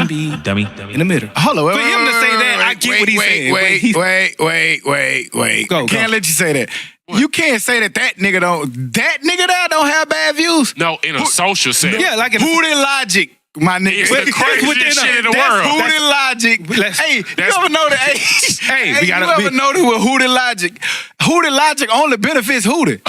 can be in the middle. Hold on. For him to say that, I get what he's saying. Wait. Go. Can't let you say that. What? You can't say that nigga there don't have bad views. No, in a social setting. Yeah, like Hootie Logic. My nigga, it's the craziest shit in the world. Hootie Logic. Hey, you ever know that? Hey, you ever know that with Hootie Logic? Hootie Logic only benefits Hootie.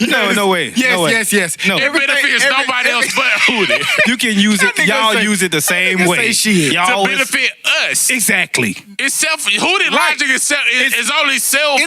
No. No way. Yes. No. It benefits nobody else but Hootie. You can use it. Y'all use it the same way. To benefit us. Exactly. It's Hootie Logic is only self.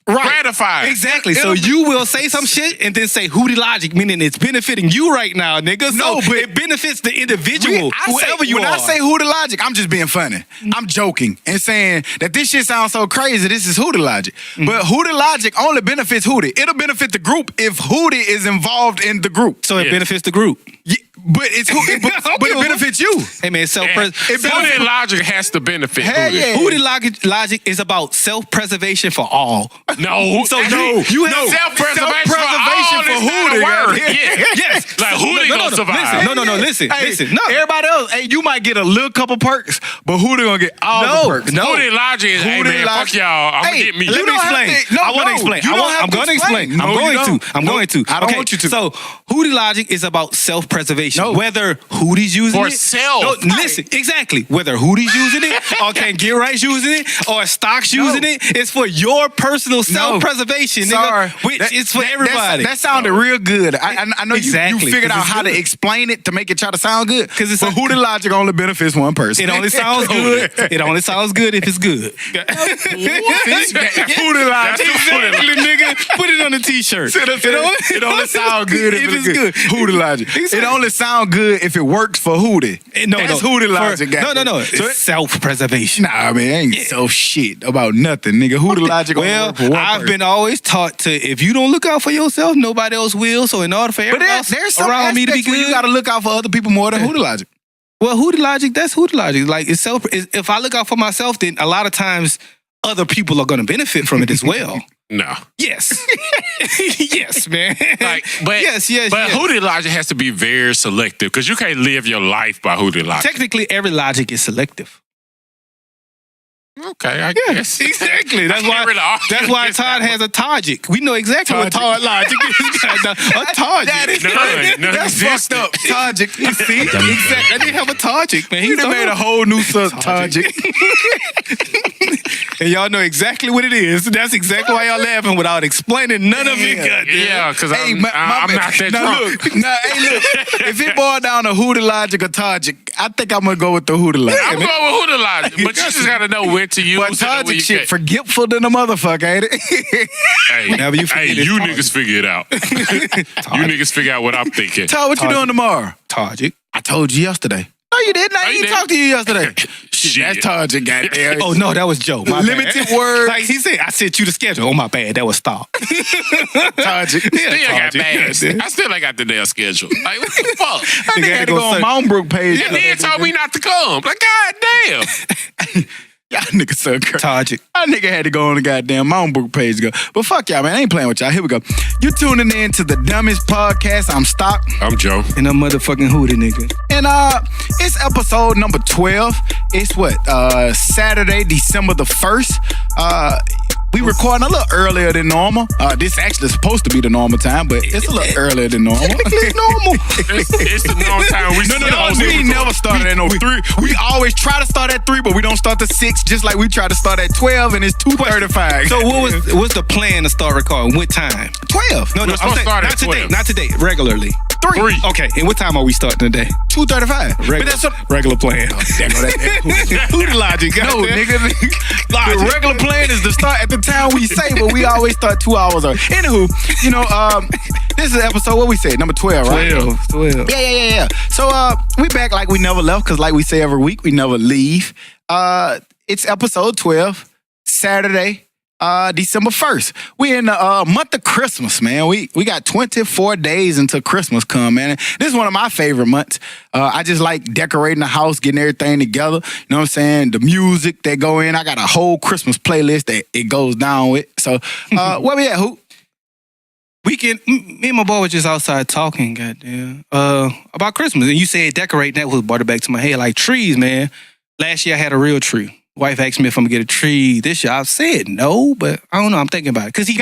Gratifying. Exactly. So you will say some shit and then say Hootie Logic, meaning it's benefiting you right now, nigga. No, so but it benefits the individual, whoever you are. When I say Hootie Logic, I'm just being funny. I'm joking and saying that this shit sounds so crazy. This is Hootie Logic. But Hootie Logic only benefits Hootie. It'll benefit the group if Hootie is involved in the group. So it benefits the group. Yeah, but it's but it benefits you. Hey man, Hootie Logic has to benefit Hootie. Yeah. Hootie Logic is about self-preservation for all. No. So you have self-preservation for Hootie. Yes. Like Hootie gonna survive. Listen. No. Everybody else, hey, you might get a little couple perks, but Hootie gonna get all the perks. Hootie Logic is, hey man, fuck y'all. I'm gonna get me. Let me explain. I want to explain. I'm going to explain. I'm going to. I don't want you to. So Hootie Logic is about self-preservation. Whether Hootie's using for it. self. No, listen, exactly. Whether Hootie's using it or Can Get Right's using it or Stock's using it, it's for your personal self-preservation, nigga. It's for everybody. That sounded real good. I know you figured out how to explain it to make it try to sound good. Because it's Hootie Logic only benefits one person. It only sounds good. It only sounds good if it's good. Hootie Logic. Exactly, nigga. Put it on a t-shirt. It only sounds good if it's good. Hootie Logic. It only sounds good if it works for Hootie. That's Hootie Logic. No. It's self-preservation. Nah, man, ain't so shit about nothing, nigga. Hootie Logic. Well, I've been always taught to, if you don't look out for yourself, nobody else will. So in order for everybody else around me to be good, you got to look out for other people more than Hootie Logic. Well, Hootie Logic, that's Hootie Logic. Like if I look out for myself, then a lot of times other people are going to benefit from it as well. No. Yes. Yes, man. But yes. But Hootie Logic has to be very selective because you can't live your life by Hootie Logic. Technically, every logic is selective. Okay, I guess. Exactly. That's why Todd has a Togic. We know exactly what Todd Logic is. A Togic. That's fucked up. Togic. You see? Exactly. I didn't have a Togic, man. He made a whole new Togic. And y'all know exactly what it is. That's exactly why y'all laughing without explaining none of it. Yeah, because I'm not that drunk. Look. If it boiled down to Hootie Logic or Togic, I think I'm going to go with the Hootie Logic. I'm going with Hootie Logic, but you just got to know when to use it. But Togic shit forgetful than a motherfucker, ain't it? Hey, you niggas figure it out. You niggas figure out what I'm thinking. Todd, what you doing tomorrow? Togic. I told you yesterday. No, you didn't. I didn't talk to you yesterday. Shit. That's Togic, goddamn. Oh, no, that was Joe. My limited bad. words. Like he said, I sent you the schedule. Oh, my bad. That was Stock. Togic. I still ain't got the damn schedule. Like, what the fuck? I nigga had to go on Mounbrook page. And then told me not to come. Like, goddamn. Y'all niggas so crazy. Togic. Our nigga had to go on the goddamn Mounbrook page to go. But fuck y'all, man. I ain't playing with y'all. Here we go. You tuning in to the Dummies Podcast. I'm Stock. I'm Joe. And I'm motherfucking Hootie, nigga. And it's episode number 12. It's what? Saturday, December the 1st. We recording a little earlier than normal. This actually is supposed to be the normal time, but it's a little earlier than normal. It's normal. It's the normal time. We never started at 3. We always try to start at 3, but we don't start at 6, just like we try to start at 12, and it's 2:35. So what's the plan to start recording? What time? 12. No, I'm saying, not today. Regularly. 3. Okay, and what time are we starting today? 2:35. But that's regular plan. Hootie Logic. No, nigga. The regular plan is to start at the time we say, but we always start 2 hours early. Anywho, this is episode, what we say, number 12, right? 12. Yeah. So we back like we never left, because like we say every week, we never leave. It's episode 12, Saturday, December 1st. We in the month of Christmas, man. We got 24 days until Christmas come, man. This is one of my favorite months. I just like decorating the house, getting everything together. You know what I'm saying? The music that go in. I got a whole Christmas playlist that it goes down with. So where we at, Hoot? Me and my boy was just outside talking, goddamn, about Christmas. And you said decorate, that was brought it back to my head. Like trees, man. Last year I had a real tree. Wife asked me if I'm gonna get a tree this year. I said no, but I don't know. I'm thinking about it because he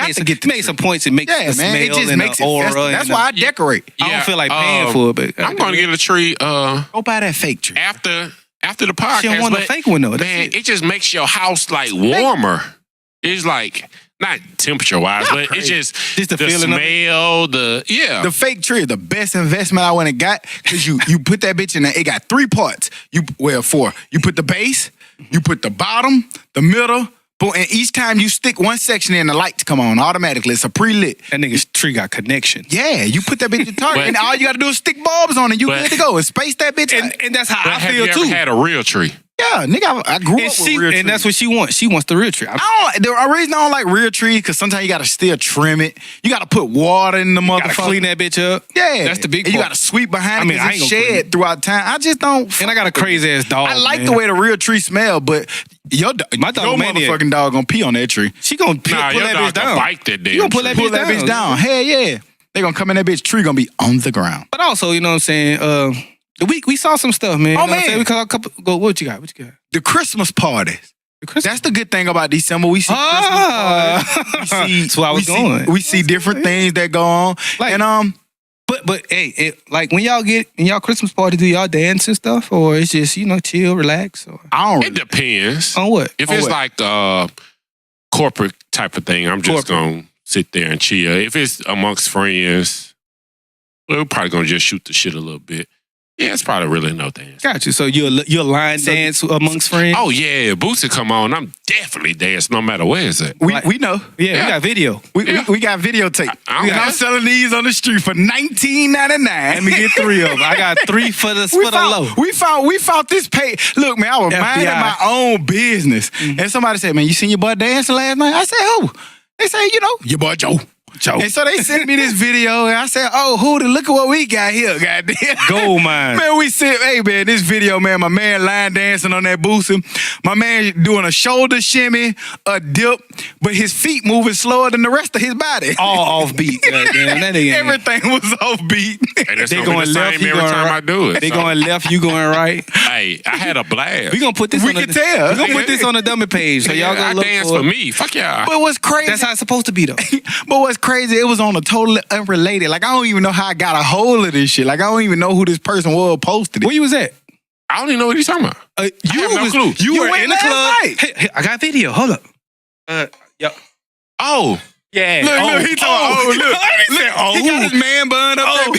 made some points. It makes the smell it just and makes the it aura. festive. That's why I decorate. I don't feel like paying for it, but I'm gonna get a tree. Go buy that fake tree After the podcast. She don't want a fake one though. Man, it just makes your house like warmer. It's like not temperature wise, but crazy. it's just the feeling smell. The fake tree is the best investment I went and got because you put that bitch in there. It got 3 parts. Four. You put the base, you put the bottom, the middle, and each time you stick one section in, the lights come on automatically. It's a pre-lit. That nigga's tree got connection. Yeah, you put that bitch in target, and all you gotta do is stick bulbs on it. You good to go. And space that bitch. And that's how I have feel you too. ever had a real tree? Yeah, nigga, I grew up with real trees. And that's what she wants. She wants the real tree. The reason I don't like real trees because sometimes you gotta still trim it. You gotta put water in the motherfucker. Gotta clean that bitch up. Yeah, That's the big and part. you gotta sweep behind it I because ain't it's gonna clean shed throughout time. I just don't. And I got a crazy ass dog. I like man. the way the real tree smell, but your motherfucking dog gonna pee on that tree. She gonna pull Nah, your that dog bitch down. can bite that damn You gonna pull tree. that Pull bitch that down. bitch down. Hell yeah. They gonna come in that bitch tree gonna be on the ground. But also, you know what I'm saying? We saw some stuff, man. Oh, You know what I'm man. saying? We caught a couple. Go. What you got? The Christmas parties. The Christmas. That's the good thing about December. We see Ah. Christmas parties. That's where I was going. We see different things that go on. Like- And But hey, like when y'all get in y'all Christmas party, do y'all dance and stuff, or it's just chill, relax, or I don't It depends. on what? If On it's what? like a corporate type of thing, I'm just gonna sit there and chill. If it's amongst friends, we're probably gonna just shoot the shit a little bit. Yeah, it's probably really no dance. Got you. So you'll line dance amongst friends. Oh yeah, Bootsy come on, I'm definitely dancing no matter where it's at. we know. yeah, we got video. We got videotape. I don't And I'm care. selling these on the street for $19.99. Let me get 3 of them. I got 3 for the low. We found this page. Look, man, I was minding FBI. my own business. And somebody said, man, you seen your boy dancing last night? I said, who? They say, your boy Joe. And so they sent me this video, and I said, oh, Hootie, look at what we got here, goddamn. Gold mine. Man, we said, hey, man, this video, man, my man line dancing on that boosting. My man doing a shoulder shimmy, a dip, but his feet moving slower than the rest of his body. All offbeat. Goddamn. That nigga. Everything was offbeat. And it's They gonna be going the left, same you every going time right. I do it. They So, going left, you going right. hey, I had a blast. We gonna put this. We on can the, tell. We gonna put this on the dummy page, so y'all I gonna look dance for for it. me. Fuck y'all. But what's crazy? That's how it's supposed to be, though. But what's crazy, it was on a totally unrelated. Like, I don't even know how I got a hold of this shit. Like, I don't even know who this person was posted it. Where you was at? I don't even know what he's talking about. You have no clue. You were went in the last club. night. Hey, I got video. Hold up. Yep. Oh, Yeah. Look, he talking, look. He got his man bun up there.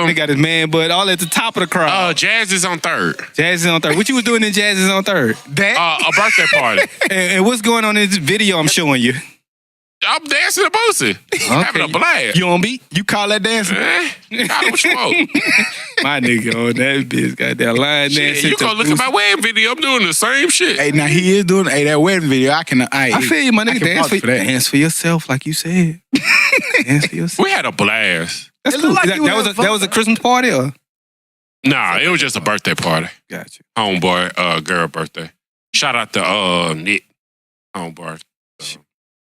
He got his man butt all at the top of the crowd. Jazz is on third. Jazz is on third. What you was doing in Jazz is on third? That? A birthday party. And what's going on in this video I'm showing you? I'm dancing to Bootsy. Having a blast. You on beat? You call that dancing? I don't smoke. My nigga on that bitch got that line Shit, dancing. you go look at my wedding video. I'm doing the same shit. Hey, now he is doing that wedding video. I I feel you, my nigga. can vouch for that. Dance for yourself, like you said. Dance for yourself. We had a blast. That's It cool. looked like you That was was a Christmas party, or? Nah, it was just a birthday party. Got you. Homeboy, girl birthday. Shout out to Nick. Homeboy.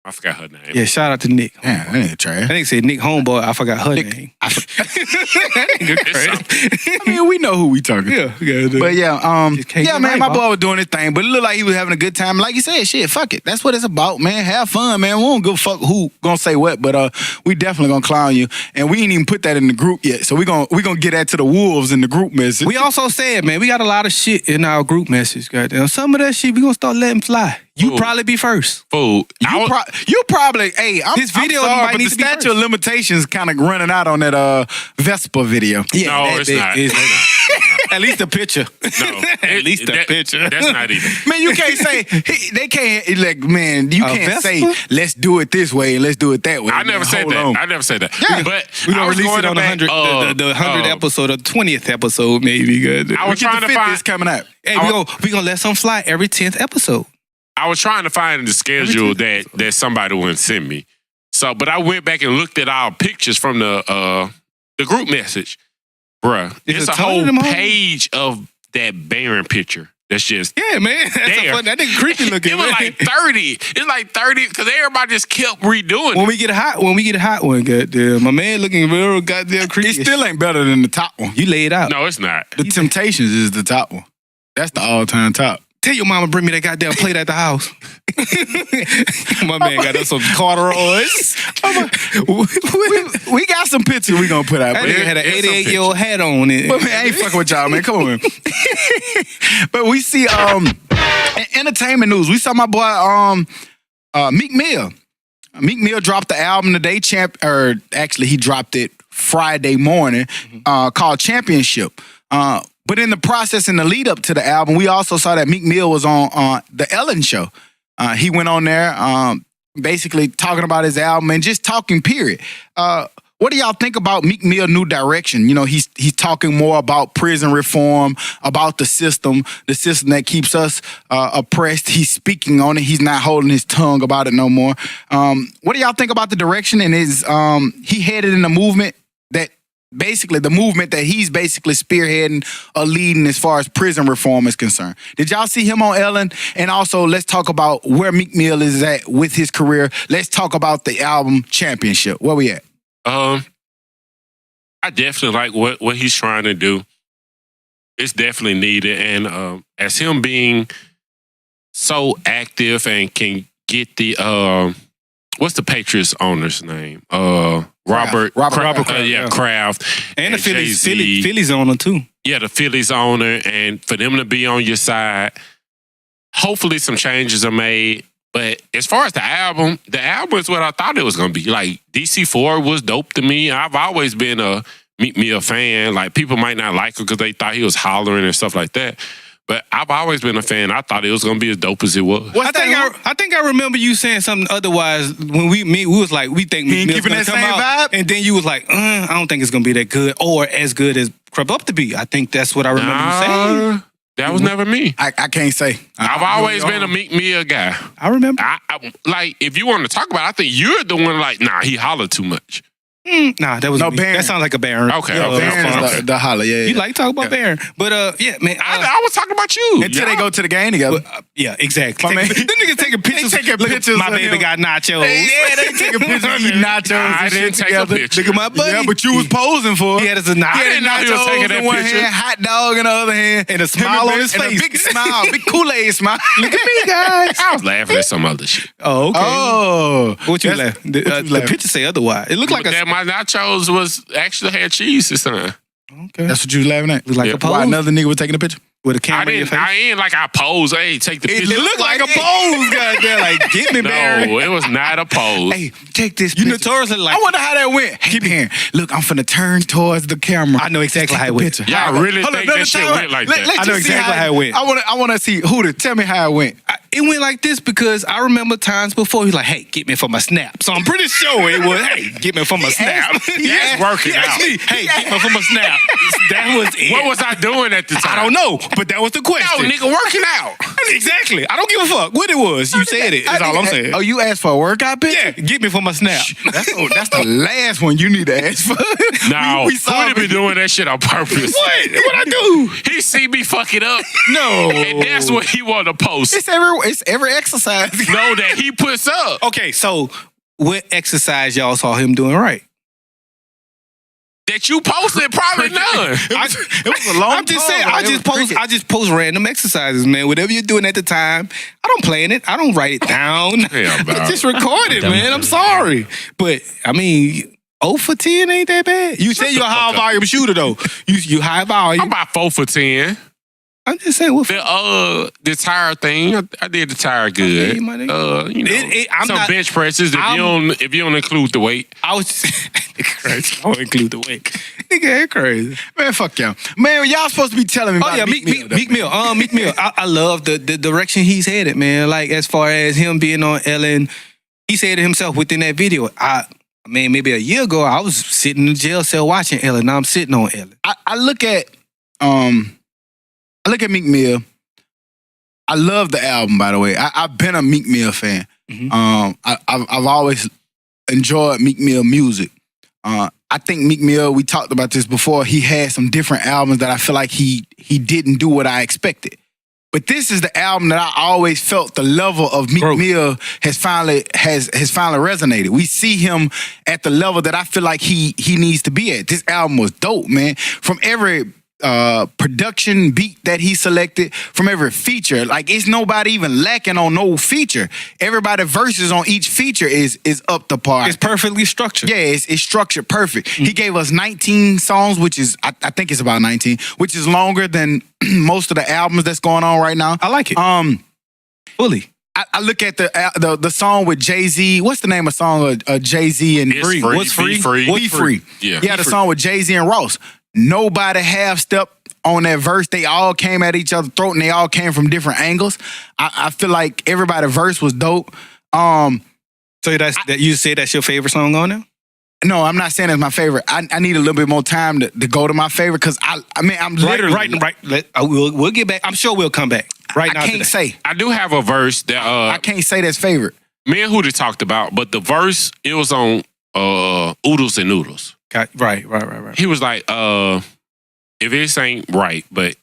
I forgot her name. Yeah, shout out to Nick. Yeah, that ain't trash. I think said Nick Homeboy. I forgot her name. That nigga crazy. I mean, we know who we talking to. Yeah. But yeah, Just can't yeah, get man, right, my boss. boy was doing his thing, but it looked like he was having a good time. Like you said, shit, fuck it. That's what it's about, man. Have fun, man. We don't give a fuck who gonna say what, but we definitely gonna clown you. And we ain't even put that in the group yet. So we gonna get that to the wolves in the group message. We also said, man, we got a lot of shit in our group message, goddamn. Some of that shit we gonna start letting fly. You Ooh. probably be first. Food. You probably, hey, His video I'm sorry, might but need the to be statute of first. limitations kind of running out on that Vespa video. Yeah, No, that it's bit not. is- At least the picture. No. At least the picture. That's not even. Man, you can't say they can't like. Man, you can't say Vespa? let's do it this way and let's do it that way. I Man, never said hold that. on. I never said that. Yeah. But We I gonna was release going it on the back, 100th, the 100th episode, or the 20th episode, maybe. Goddamn. I was We get trying the to 50th find. coming out. Hey, we gonna let some fly every 10th episode. I was trying to find the schedule that somebody would send me. So, but I went back and looked at our pictures from the group message, bruh. Is It's it a ton of whole them on? page of that Baron picture. That's just Yeah, man. That's there. a fun. That nigga creepy looking. It was man. like 30. It's like 30 because everybody just kept redoing when it. we get a hot one, goddamn, my man looking real goddamn creepy. It still ain't better than the top one. You lay it out. No, it's not. The Temptations is the top one. That's the all-time top. Tell your mama bring me that goddamn plate at the house. My man got us some corduroys. We got some pictures we gonna put out. That But, nigga had an There's some 88-year-old hat on it. but man, I ain't fucking with y'all, man. Come on, man. But we see in entertainment news, we saw my boy Meek Mill. Meek Mill dropped the album today, actually he dropped it Friday morning, called Championship. But in the process, in the lead up to the album, we also saw that Meek Mill was on the Ellen Show. He went on there basically talking about his album and just talking, period. What do y'all think about Meek Mill's new direction? You know, he's talking more about prison reform, about the system that keeps us oppressed. He's speaking on it. He's not holding his tongue about it no more. What do y'all think about the direction? And he headed in a movement that basically the movement that he's basically spearheading or leading as far as prison reform is concerned. Did y'all see him on Ellen? And also, let's talk about where Meek Mill is at with his career. Let's talk about the album Championship. Where we at? I definitely like what he's trying to do. It's definitely needed. And as him being so active and can get the what's the Patriots owner's name? Robert Kraft. And the Jay-Z. Phillies owner too. Yeah, the Phillies owner, and for them to be on your side, hopefully some changes are made. But as far as the album is what I thought it was gonna be. Like DC4 was dope to me. I've always been a Meek Mill fan. Like people might not like him because they thought he was hollering and stuff like that. But I've always been a fan. I thought it was gonna be as dope as it was. I think I remember you saying something otherwise when we was like, we think He ain't Meek Mill's keeping gonna that come same out, vibe? and then you was like, I don't think it's gonna be that good or as good as crept up to be. I think that's what I remember you saying. That was never me. I can't say. I've always been a Meek Mill guy. I remember. I like if you want to talk about it, I think you're the one like, nah, he hollered too much. Nah, that was No, me. Baron. That sounds like a Baron. Okay, Yeah, okay. Baron is Okay. the holler, yeah. You like to talk about Baron, but yeah, man. I was talking about you. Until they go to the game together. Yeah, exactly. My man. Them niggas taking pictures. taking Look, pictures my of baby him. got nachos. Yeah, they taking pictures eating nachos I and didn't shit take a together. picture. Look at my buddy. Yeah, but you was posing for He it. had us a nachos. I didn't know he was taking that in one picture. hand, hot dog in the other hand, And a smile on his and face. a big smile, big Kool-Aid smile. Look at me, guys. I was laughing at some other shit. Oh, okay. Oh, What you That's- laughing? The laughing? picture say otherwise. It looked like But that my nachos was actually had cheese this time. okay. That's what you was laughing at. Look like Yeah. a pose Why another nigga was taking a picture? with a I camera in your didn't. face. I ain't like I pose. Hey, take the It picture. looked like a pose, goddamn. Like, get me, Barry. No, it was not a pose. Hey, take this You picture. notoriously like. I wonder how that went. Hey, man, look, I'm finna turn towards the camera. I know exactly how it Take the went. picture. Y'all really Hold on, think another that shit time. went like that? Let's I know just see exactly how it went. I want to see Hootie. Tell me how it went. It went like this because I remember times before he's like, "Hey, get me for my snap." So I'm pretty sure it was, "Hey, get me for my snap." He is working He asked out. me, "Hey, get me for my snap." That was it. What was I doing at the time? I don't know, but that was the No, question. nigga, working out. Exactly. I don't give a fuck what it was. You said it. That's all I'm saying. Oh, you asked for a workout picture? Yeah, get me for my snap. That's the last one you need to ask for. No, we saw Hootie be it. doing that shit on purpose. What? What I do? He see me fuck it up. No. And that's what he want to post. It's every exercise. No, that he puts up. Okay, so what exercise y'all saw him doing right? That you posted, probably none. It was a long I'm just saying. pause, I but it just was post. cricket. I just post random exercises, man. Whatever you're doing at the time, I don't plan it. I don't write it down. Yeah, bro. I just record it, man. I'm sorry, but I mean, 0 for 10 ain't that bad. You say you're a high volume shooter though. You high I'm volume. about 4 for 10. I'm just saying. What? The tire thing, I did the tire good. Okay, my nigga. You know, I'm some not- bench presses I'm- if you don't include the weight. I was crazy. I won't include the weight. Nigga, crazy. Man, fuck y'all. Man, y'all supposed to be telling me about Oh yeah, Meek Mill. Meek Mill. I love the direction he's headed, man. Like as far as him being on Ellen, he said it himself within that video. I mean, maybe a year ago, I was sitting in the jail cell watching Ellen. Now I'm sitting on Ellen. I look at Meek Mill. I love the album, by the way. I've been a Meek Mill fan. Mhm. I've always enjoyed Meek Mill music. I think Meek Mill, we talked about this before, he had some different albums that I feel like he didn't do what I expected. But this is the album that I always felt the level of Meek Mill has finally resonated. We see him at the level that I feel like he needs to be at. This album was dope, man. From every production beat that he selected, from every feature, like it's nobody even lacking on no feature. Everybody verses on each feature is up to par. It's perfectly structured. Yeah, it's structured perfect. He gave us 19 songs, which is I think it's about 19, which is longer than most of the albums that's going on right now. I like it. Fully. I look at the song with Jay-Z. What's the name of the song of Jay-Z and It's free. What's free? Be Free. Yeah. The song with Jay-Z and Ross. Nobody half-stepped on that verse. They all came at each other's throat and they all came from different angles. I feel like everybody's verse was dope. So that you say that's your favorite song on there? No, I'm not saying it's my favorite. I need a little bit more time to go to my favorite because I'm literally right. We'll get back. I'm sure we'll come back. Right now, I can't say. I do have a verse that I can't say that's favorite. me and Hootie talked about, but the verse, it was on Oodles and Noodles. Right. He was like, if this ain't right, but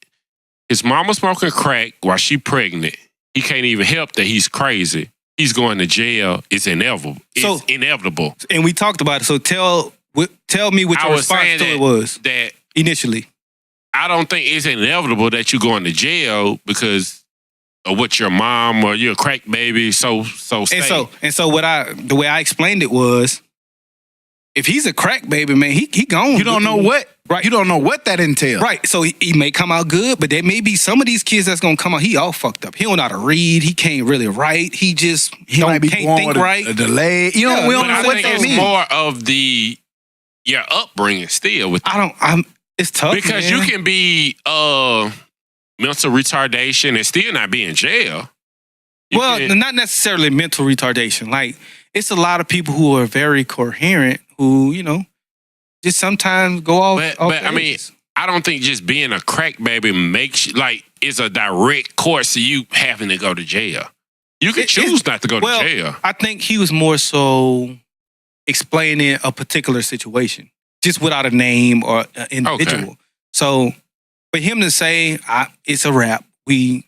his mama smoking crack while she pregnant, he can't even help that he's crazy. He's going to jail. It's inevitable. It's inevitable. And we talked about it. So tell me what your response to it was. That initially, I don't think it's inevitable that you're going to jail because of what your mom or you're a crack baby. So say. And so the way I explained it was, if he's a crack baby, man, he gone. You don't know what. Right. You don't know what that entails. Right. So he may come out good, but there may be some of these kids that's gonna come out. He all fucked up. He don't know how to read. He can't really write. He just can't think right. A delay. You know, we don't know what that means. It's more of your upbringing still. It's tough because man. you can be mental retardation and still not be in jail. Not necessarily mental retardation. Like it's a lot of people who are very coherent who just sometimes go off. But I mean, I don't think just being a crack baby makes you it's a direct course to you having to go to jail. You can choose not to go to jail. I think he was more so explaining a particular situation, just without a name or an individual. Okay. So for him to say it's a rap, it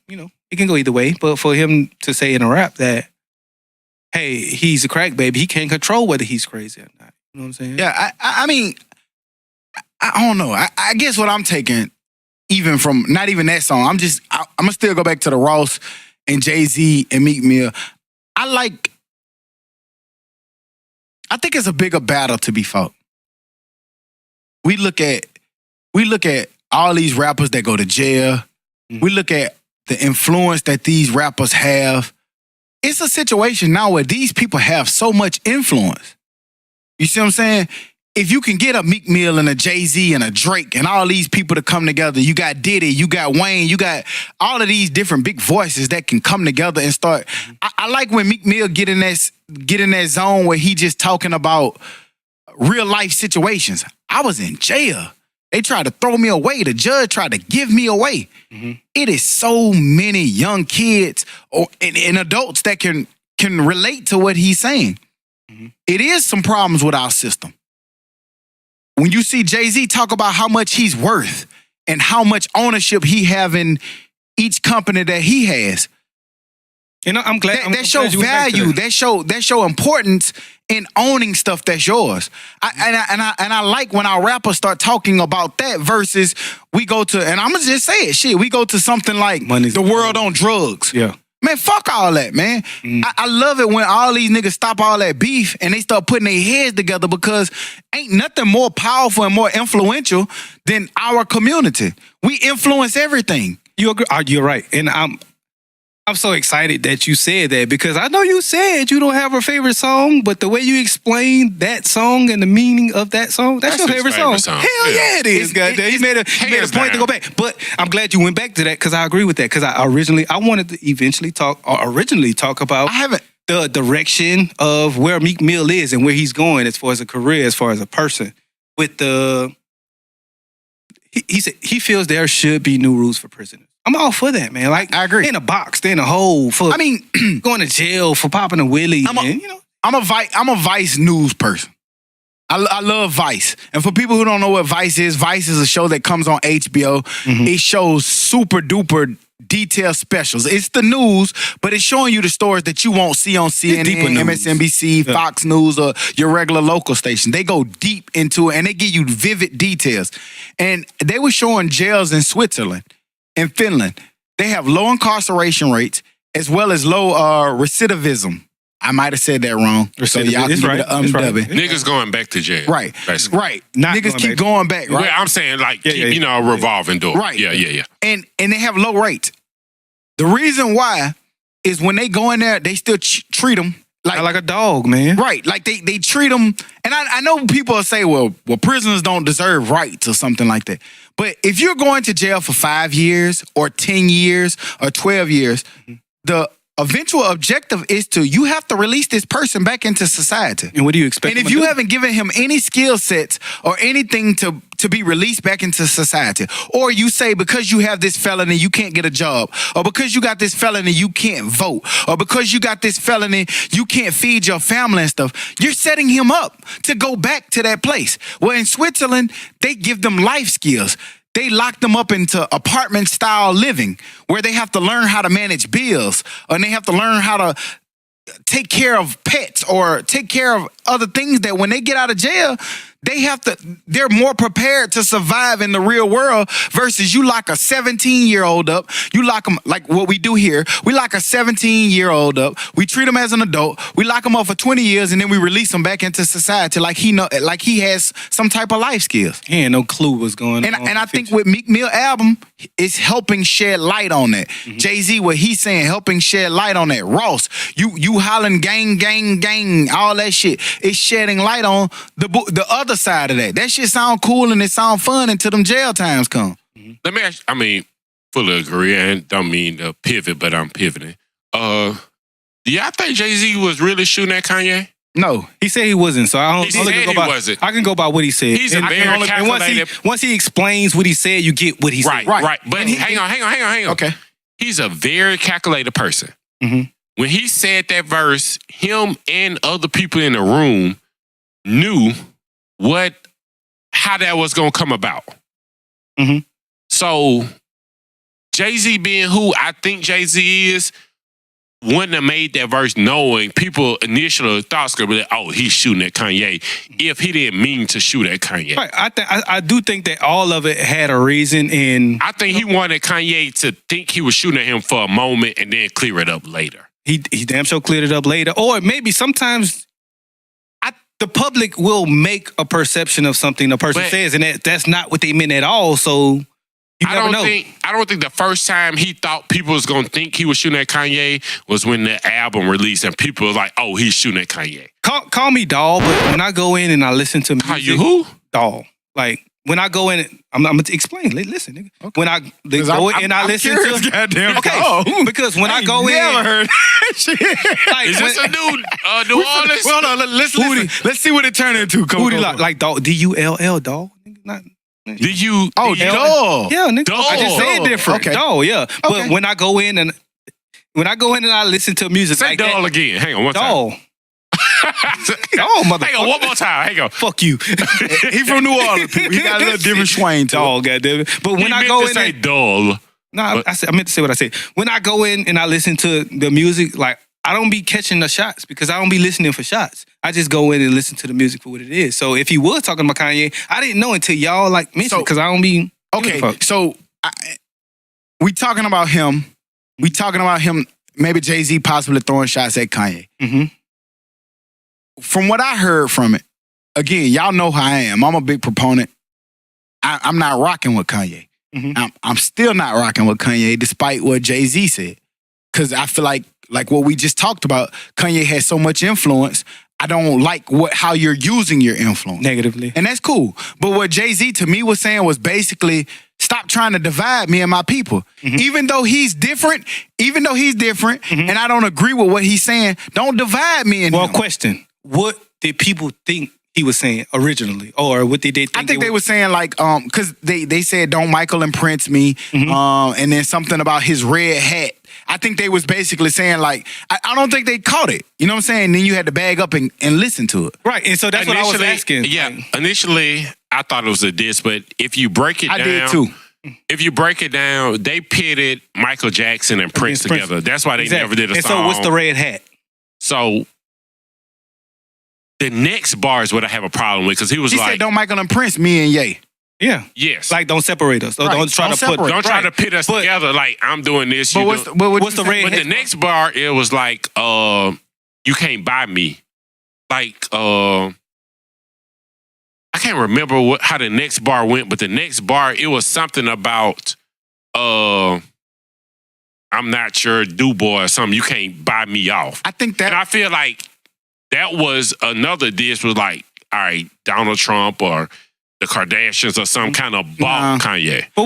can go either way. But for him to say in a rap that, hey, he's a crack baby, he can't control whether he's crazy or not. You know what I'm saying? Yeah, I mean, I don't know. I guess what I'm taking, even from not even that song, I'm gonna still go back to the Ross and Jay-Z and Meek Mill. I think it's a bigger battle to be fought. We look at all these rappers that go to jail. Mm-hmm. We look at the influence that these rappers have. It's a situation now where these people have so much influence. You see what I'm saying? If you can get a Meek Mill and a Jay-Z and a Drake and all these people to come together, you got Diddy, you got Wayne, you got all of these different big voices that can come together and start. I like when Meek Mill get in that zone where he just talking about real life situations. I was in jail. They tried to throw me away. The judge tried to give me away. Mm-hmm. It is so many young kids and adults that can relate to what he's saying. Mm-hmm. It is some problems with our system. When you see Jay-Z talk about how much he's worth and how much ownership he have in each company that he has, I'm glad that show value. That show importance in owning stuff that's yours. I like when our rappers start talking about that versus we go to, and I'm gonna just say it, shit. We go to something like the world on drugs. Yeah. Man, fuck all that, man. Mm. I love it when all these niggas stop all that beef and they start putting their heads together because ain't nothing more powerful and more influential than our community. We influence everything. You agree? You're right. And I'm so excited that you said that because I know you said you don't have a favorite song, but the way you explained that song and the meaning of that song, that's your favorite song. Hell yeah, it is. Goddamn. He made a point to go back. But I'm glad you went back to that because I agree with that because I wanted to originally talk about the direction of where Meek Mill is and where he's going as far as a career, as far as a person. With he said he feels there should be new rules for prisoners. I'm all for that, man. Like I agree. In a box, they in a hole for going to jail for popping a willy. I'm a Vice news person. I love Vice. And for people who don't know what Vice is a show that comes on HBO. Mm-hmm. It shows super duper detailed specials. It's the news, but it's showing you the stories that you won't see on CNN, deeper news. MSNBC, Fox News, or your regular local station. They go deep into it, and they give you vivid details. And they were showing jails in Switzerland and Finland. They have low incarceration rates as well as low recidivism. I might have said that wrong. So y'all It's can right. give it It's right. W. Niggas going back to jail. Right. Basically. Right. Not Niggas going keep back. going back, right? Well, I'm saying like, Yeah, keep, a revolving door. Right. Yeah. And they have low rates. The reason why is when they go in there, they still treat them Like a dog, man. right. Like they treat them. And I know people will say, well, prisoners don't deserve rights or something like that. But if you're going to jail for 5 years or 10 years or 12 years, the eventual objective is you have to release this person back into society. And what do you expect? And him if to you do? haven't given him any skill sets or anything to be released back into society, or you say because you have this felony, you can't get a job, or because you got this felony, you can't vote, or because you got this felony, you can't feed your family and stuff, you're setting him up to go back to that place. Well, in Switzerland, they give them life skills. They lock them up into apartment-style living where they have to learn how to manage bills, and they have to learn how to take care of pets or take care of other things that when they get out of jail, they're more prepared to survive in the real world versus you lock a 17-year-old up. You lock them like what we do here. We lock a 17-year-old up. We treat him as an adult. We lock him up for 20 years and then we release him back into society like he has some type of life skills. He ain't no clue what's going on. And I think with Meek Mill album, it's helping shed light on that. Jay-Z, what he's saying, helping shed light on that. Ross, you hollering gang, gang, gang, all that shit. It's shedding light on the other side of that. That shit sound cool and it sound fun until them jail times come. Let me ask, fully agree and don't mean to pivot, but I'm pivoting. Do y'all think Jay-Z was really shooting at Kanye? No. He said he wasn't, so I don't. He said he wasn't. I can go by what he said. He's a And I very can only- and calculated- once he explains what he said, you get what he said. Right. But hang on. Okay. He's a very calculated person. Mhm. When he said that verse, him and other people in the room knew how that was gonna come about. Mhm. So Jay-Z being who I think Jay-Z is, wouldn't have made that verse knowing people initial thoughts could be like, oh, he's shooting at Kanye if he didn't mean to shoot at Kanye. Right. I do think that all of it had a reason, and I think he wanted Kanye to think he was shooting at him for a moment and then clear it up later. he damn sure cleared it up later. Or maybe sometimes the public will make a perception of something a person But- says, and that's not what they meant at all. So you I never know. don't think the first time he thought people was gonna think he was shooting at Kanye was when the album released and people was like, oh, he's shooting at Kanye. Call me doll, but when I go in and I listen to music, How you who? doll. Like when I go in, I'm gonna explain. Listen, nigga. Okay. When I go in and I listen to, goddamn. okay, because when I go in, never heard that shit. like, Is this a new New Orleans? Well, no, let's listen. Let's see what it turned into. Come Hootie on. like dog, DULL, dog. Nigga, not. Did you? Oh, did you- dog. Yeah, nigga. Dog. I just said different. Okay. Dog, yeah. Okay. But when I go in and I listen to music Say like doll that, again. Hang on, one time. dog, dog, motherfucker. Hang on, one more time. Hang on. Fuck you, He from New Orleans. People. He got a little different swing to it. dog. Goddamn. But when He I meant go to in, say dull. I meant to say what I said. When I go in and I listen to the music, like I don't be catching the shots because I don't be listening for shots. I just go in and listen to the music for what it is. So if he was talking about Kanye, I didn't know until y'all like mentioned because I don't be. Okay, so we talking about him. We talking about him. Maybe Jay-Z possibly throwing shots at Kanye. Mm-hmm. From what I heard from it, again, y'all know how I am. I'm a big proponent. I'm not rocking with Kanye. Mhm. I'm still not rocking with Kanye, despite what Jay-Z said. Because I feel like what we just talked about, Kanye has so much influence. I don't like how you're using your influence. Negatively. And that's cool. But what Jay-Z to me was saying was basically, stop trying to divide me and my people. Mm-hmm. Even though he's different, and I don't agree with what he's saying, don't divide me and Well, him. question: what did people think he was saying originally, or what did they think? I think they were saying like, because they said don't Michael and Prince me, and then something about his red hat. I think they was basically saying like, I don't think they caught it. You know what I'm saying? Then you had to bag up and listen to it. right, and so that's what I was asking. Yeah, Like, initially I thought it was a diss, but if you break it I down, did too. if you break it down, they pitted Michael Jackson and Prince together. That's why they never did a and song. so what's the red hat? So the next bar is what I have a problem with because he said, "Don't Michael and Prince, me and Ye." Yeah. Yes. Like, don't separate us. Or Right. don't try Don't to put. separate. Don't try to pit us together like I'm doing this. But what's the red But hat? the next bar, it was like, you can't buy me. Like, I can't remember how the next bar went, but the next bar, it was something about, I'm not sure, DuBois or something. You can't buy me off. I think that And I feel like that was another diss was like, all right, Donald Trump or the Kardashians or some kind of bought Kanye. But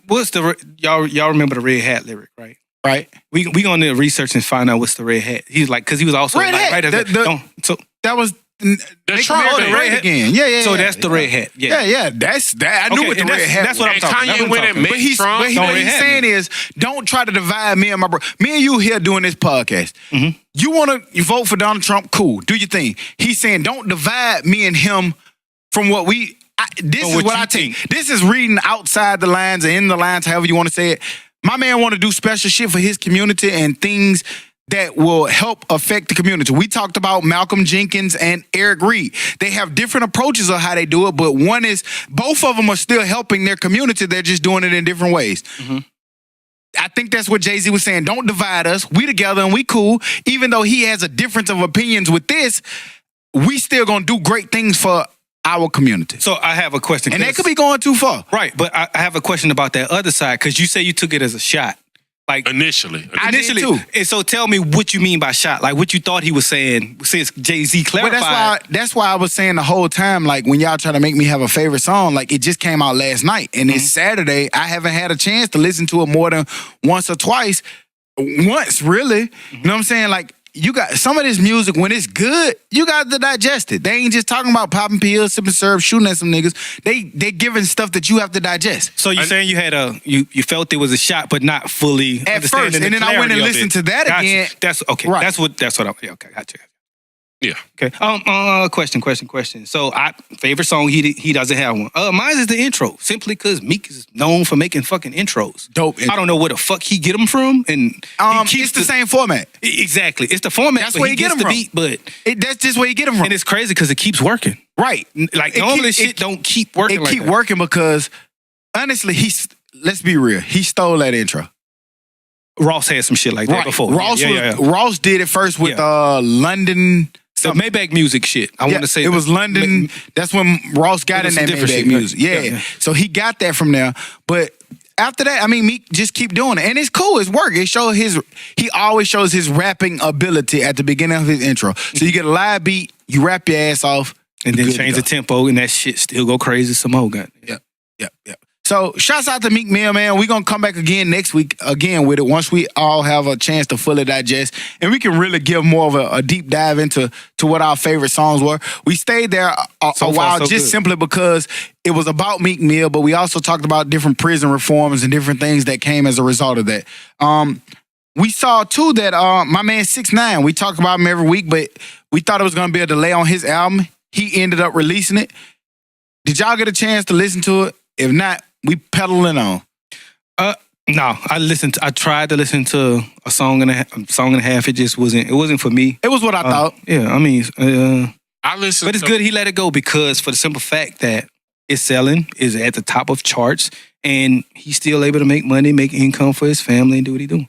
what's the y'all remember the red hat lyric, right? right. We gonna research and find out what's the red hat. He's like, because he was also Red like, hat. right after so That was The Trump the thing. red again. Yeah. so that's the red hat. Yeah. Yeah. That's that. I knew Okay, what the and red hat. that's what I'm And talking. That's Kanye what went I'm and talking. met But he's, Trump. what Don't he's red hat saying me. is, don't try to divide me and my bro. Me and you here doing this podcast. Mhm. You want to vote for Donald Trump? Cool. Do your thing. He's saying, don't divide me and him from what we. This From is what what you I think. think. This is reading outside the lines or in the lines, however you want to say it. My man want to do special shit for his community and things that will help affect the community. We talked about Malcolm Jenkins and Eric Reed. They have different approaches of how they do it, but one is both of them are still helping their community. They're just doing it in different ways. Mhm. I think that's what Jay-Z was saying. Don't divide us. We together and we cool. Even though he has a difference of opinions with this, we still gonna do great things for our community. So I have a question. And that could be going too far. right, but I have a question about that other side because you say you took it as a shot. Like Initially. I did initially, too. and so tell me what you mean by shot. Like what you thought he was saying since Jay-Z But clarified. that's why I was saying the whole time, like when y'all try to make me have a favorite song, like it just came out last night and it's Saturday. I haven't had a chance to listen to it more than once or twice. Once, really. You know what I'm saying? Like you got some of this music when it's good, you got to digest it. They ain't just talking about popping pills, sipping syrup, shooting at some niggas. They giving stuff that you have to digest. So you're saying you had you felt it was a shot, but not fully At understanding first, the and then I went and clarity of listened it. to that Gotcha. again. That's okay. Right. That's what I'm. Yeah, okay, gotcha. Yeah. Okay. Question. So favorite song he doesn't have one. Mine is the intro. Simply because Meek is known for making fucking intros. Dope. I don't know where the fuck he get them from, and he keeps It's the same format. Exactly. It's the format. That's but where he he get gets 'em the from. beat, but That's just where you get them from. and it's crazy because it keeps working. Right. Like It normally keep- shit don't keep working. It like keep that. working because honestly, let's be real. He stole that intro. Ross had some shit like that before. Ross did it first with Yeah. London. The Maybach music shit. I want to say it was London. That's when Ross got It was in that some different Maybach shit, music. right? Yeah. Yeah. So he got that from there. But after that, I mean, Meek just keep doing it. And it's cool. It's work. He always shows his rapping ability at the beginning of his intro. So you get a live beat, you rap your ass off. and you then good to change go. the tempo, and that shit still go crazy some more. Got Yep. So shouts out to Meek Mill, man. We're going to come back again next week again with it once we all have a chance to fully digest and we can really give more of a deep dive into what our favorite songs were. We stayed there a So far, while so just good. simply because it was about Meek Mill, but we also talked about different prison reforms and different things that came as a result of that. We saw too that my man 6ix9ine, we talk about him every week, but we thought it was going to be a delay on his album. He ended up releasing it. Did y'all get a chance to listen to it? If not, we pedaling on. No, I tried to listen to a song and a half. It just wasn't. It wasn't for me. It was what I thought. Yeah, I mean, I listened but it's good he let it go because for the simple fact that it's selling, is at the top of charts, and he's still able to make money, make income for his family, and do what he do.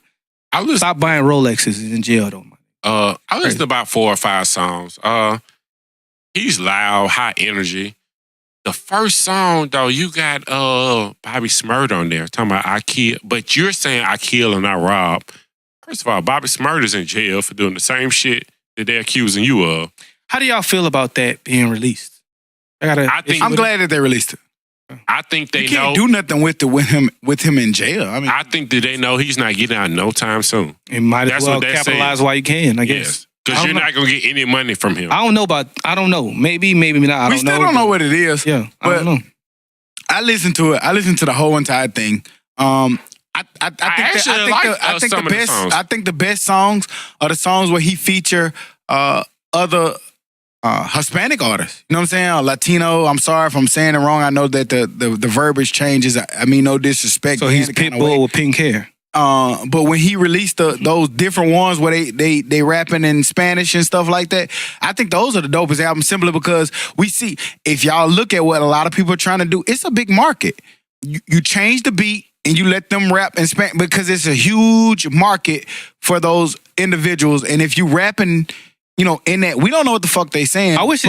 I listened. Stop buying Rolexes. He's in jail though. I listened to about 4 or 5 songs. He's loud, high energy. The first song though, you got Bobby Smurda on there talking about I kill, but you're saying I kill and I rob. First of all, Bobby Smurda's in jail for doing the same shit that they're accusing you of. How do y'all feel about that being released? I think- I'm glad that they released it. I think they You can't know. do nothing with him in jail. I mean, I think that they know he's not getting out no time soon. It might as That's well what they're capitalize saying. while you can. I guess. Yes, because I you're don't not gonna get any money from him. I don't know. Maybe not. I we don't still know. don't know what it is. Yeah, I but don't know. I listened to it. I listened to the whole entire thing. I actually like some of the songs. I think the best songs are the songs where he feature other Hispanic artists. You know what I'm saying? Latino. I'm sorry if I'm saying it wrong. I know that the verbiage changes. I mean, no disrespect. So he's Pitbull with pink hair. But when he released those different ones where they rapping in Spanish and stuff like that, I think those are the dopest albums simply because we see, if y'all look at what a lot of people are trying to do, it's a big market. You change the beat and you let them rap in Spanish because it's a huge market for those individuals. And if you rapping, in that, we don't know what the fuck they saying. I wish it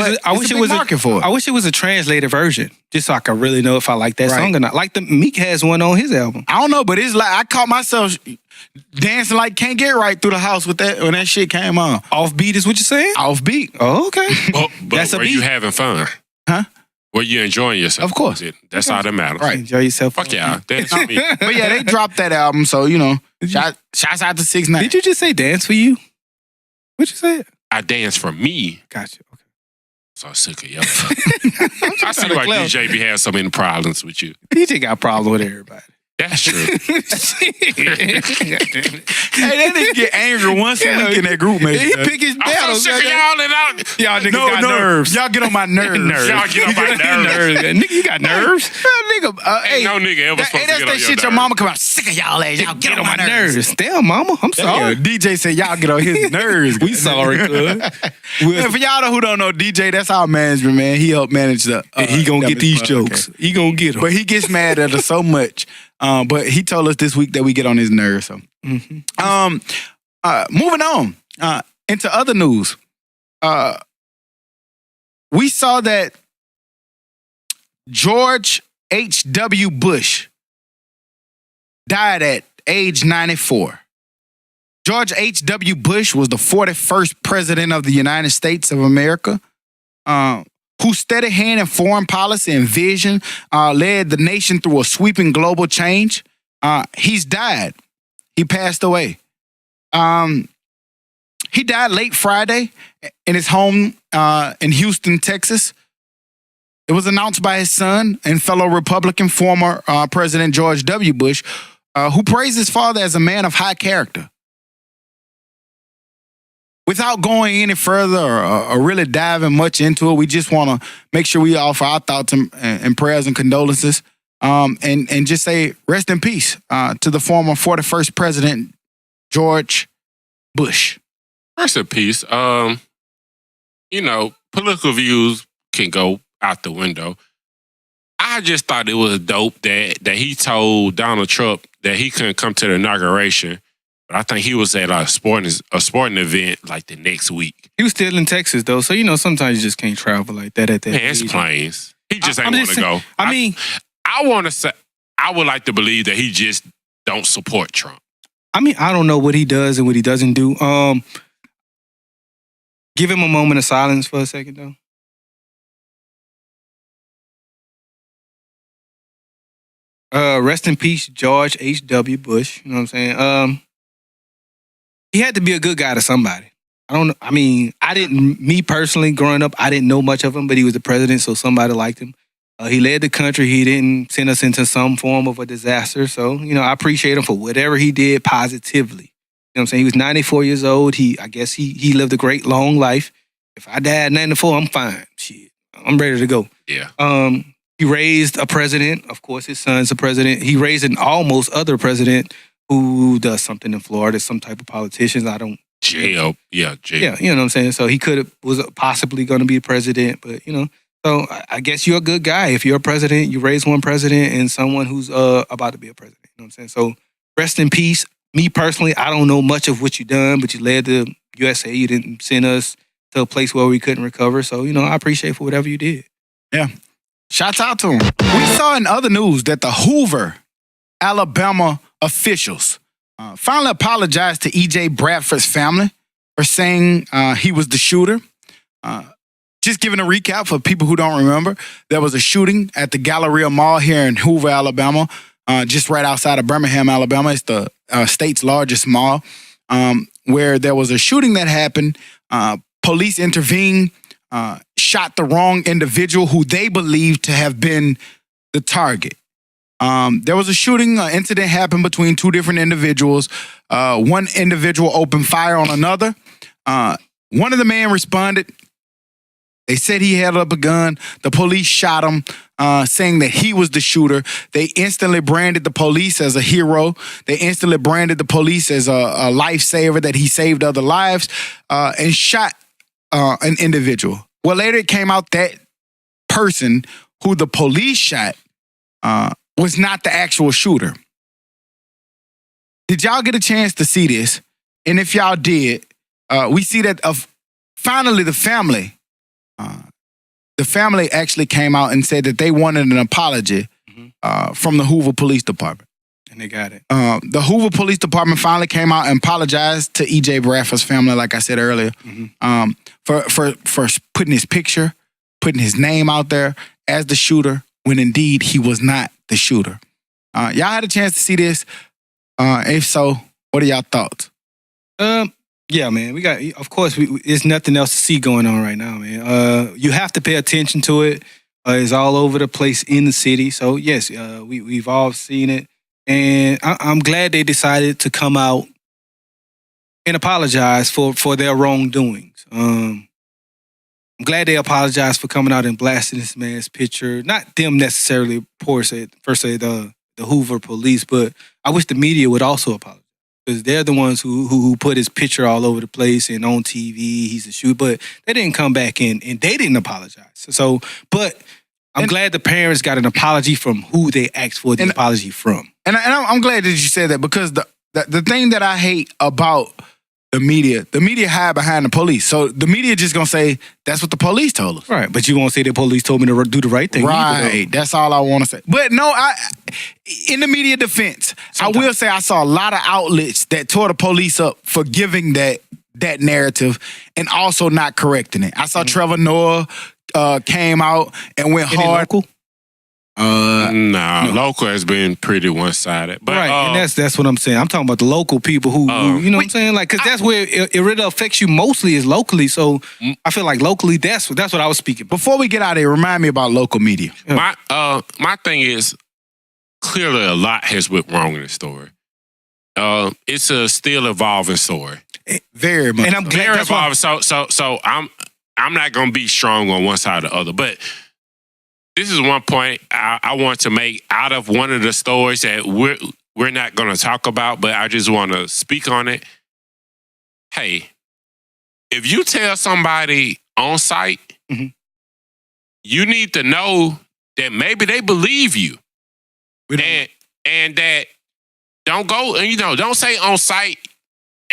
was market for it. I wish it was a translated version, just so I could really know if I like that song or not. Like the Meek has one on his album. I don't know, but it's like I caught myself dancing like Can't Get Right through the house with that when that shit came on. Offbeat is what you're saying? Offbeat. Oh, okay. But That's a were beat. you having fun? Huh? Were you enjoying yourself? Of course. That's all that matters. Right. Enjoy yourself. Fuck y'all. Dance for me. But yeah, they dropped that album, so shouts out to 6ix9ine. Did you just say dance for you? What'd you say? I dance for me. Gotcha. Okay. So I'm sick of y'all. I see why DJ be having so many problems with you. DJ got a problem with everybody. That's true. Hey, that nigga get angry once a week in that group, man. He pick his I'm battles. so sick of y'all and out. Y'all niggas got nerves. Y'all get on my nerves. Y'all get on my nerves. Nigga, you got nerves? Ain't no nigga ever supposed to that's get that on shit your your mama come out. Sick of y'all ass. Y'all get on my nerves. Damn, mama. I'm Yeah, sorry. DJ said y'all get on his nerves. We sorry, cuz. Man, for y'all who don't know, DJ, that's our management, man. He helped manage the. He gonna get these podcast. jokes. He gonna get them. But he gets mad at us so much. But he told us this week that we get on his nerves. So, moving on into other news. We saw that George H.W. Bush died at age 94. George H.W. Bush was the 41st president of the United States of America, whose steady hand in foreign policy and vision led the nation through a sweeping global change. He's died. He passed away. He died late Friday in his home in Houston, Texas. It was announced by his son and fellow Republican former President George W. Bush, who praised his father as a man of high character. Without going any further or really diving much into it, we just want to make sure we offer our thoughts and prayers and condolences, and just say rest in peace to the former 41st President George Bush. Rest in peace. Political views can go out the window. I just thought it was dope that he told Donald Trump that he couldn't come to the inauguration. But I think he was at a sporting event like the next week. He was still in Texas though, so sometimes you just can't travel like that at that. Man, it's age. planes. He just ain't want to go. I want to say I would like to believe that he just don't support Trump. I don't know what he does and what he doesn't do. Give him a moment of silence for a second though. Rest in peace, George H.W. Bush. You know what I'm saying? He had to be a good guy to somebody. I don't know. Me personally, growing up, I didn't know much of him, but he was the president, so somebody liked him. He led the country. He didn't send us into some form of a disaster. So, I appreciate him for whatever he did positively. You know what I'm saying? He was 94 years old. I guess he lived a great, long life. If I died at 94, I'm fine. Shit, I'm ready to go. Yeah. He raised a president. Of course, his son's a president. He raised an almost other president who does something in Florida, some type of politicians. Jail. Yeah, jail. Yeah, you know what I'm saying? So he was possibly going to be a president, but, so I guess you're a good guy. If you're a president, you raise one president and someone who's about to be a president. You know what I'm saying? So rest in peace. Me personally, I don't know much of what you done, but you led the USA. You didn't send us to a place where we couldn't recover. So, I appreciate for whatever you did. Yeah. Shouts out to him. We saw in other news that the Hoover, Alabama officials finally apologized to E.J. Bradford's family for saying he was the shooter. Just giving a recap for people who don't remember, there was a shooting at the Galleria Mall here in Hoover, Alabama, just right outside of Birmingham, Alabama. It's the state's largest mall, where there was a shooting that happened. Police intervened, shot the wrong individual who they believed to have been the target. There was a shooting incident happened between two different individuals. One individual opened fire on another. One of the men responded, They said he held up a gun. The police shot him, saying that he was the shooter. They instantly branded the police as a hero. They instantly branded the police as a lifesaver, that he saved other lives, and shot an individual. Well, later it came out that person who the police shot was not the actual shooter. Did y'all get a chance to see this? And if y'all did, we see that finally the family actually came out and said that they wanted an apology from the Hoover Police Department. And they got it. The Hoover Police Department finally came out and apologized to E.J. Bradford's family, like I said earlier, for putting his picture, putting his name out there as the shooter, when indeed he was not the shooter. Y'all had a chance to see this. If so, what are y'all thoughts? Yeah, man. We got, of course, there's nothing else to see going on right now, man. You have to pay attention to it. It's all over the place in the city. So yes, we've all seen it, and I'm glad they decided to come out and apologize for their wrongdoings. I'm glad they apologized for coming out and blasting this man's picture. Not them necessarily, per se, the Hoover police, but I wish the media would also apologize. Because they're the ones who put his picture all over the place and on TV, he's a shooter. But they didn't come back in and they didn't apologize. So, but I'm glad the parents got an apology from who they asked for the apology from. And I'm glad that you said that, because the thing that I hate about the media hide behind the police. So the media just gonna say, that's what the police told us. Right, but you won't say the police told me to do the right thing. Right, that's all I want to say. But no, in the media defense, I will say I saw a lot of outlets that tore the police up for giving that narrative and also not correcting it. I saw Trevor Noah came out and went hard. Local? No, local has been pretty one-sided. But, right, and that's what I'm saying. I'm talking about the local people who you know what I'm saying? Like, because that's where it really affects you mostly is locally. So I feel like locally, that's what I was speaking about. Before we get out of here, remind me about local media. Yeah. My thing is, clearly a lot has went wrong in the story. It's a still evolving story. Very much. And I'm glad very that's evolving. So I'm not gonna be strong on one side or the other, but this is one point I want to make out of one of the stories that we're not going to talk about, but I just want to speak on it. Hey, if you tell somebody on site, you need to know that maybe they believe you, and that don't go and don't say on site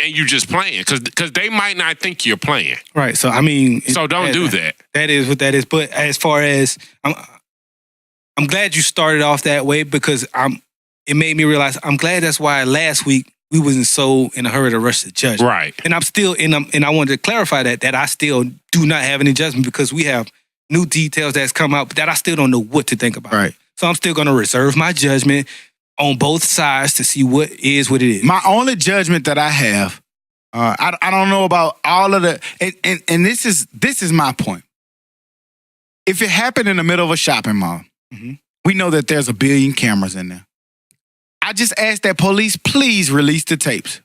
and you just playing, because they might not think you're playing. Right. So I mean, so don't do that. That is what that is. But as far as I'm glad you started off that way, because it made me realize I'm glad that's why last week we wasn't so in a hurry to rush the judgment. Right. And I'm still and I wanted to clarify that I still do not have any judgment, because we have new details that's come out that I still don't know what to think about. Right. So I'm still gonna reserve my judgment on both sides to see what it is. My only judgment that I have, I don't know about all of the, and this is my point. If it happened in the middle of a shopping mall, we know that there's a billion cameras in there. I just ask that police please release the tapes.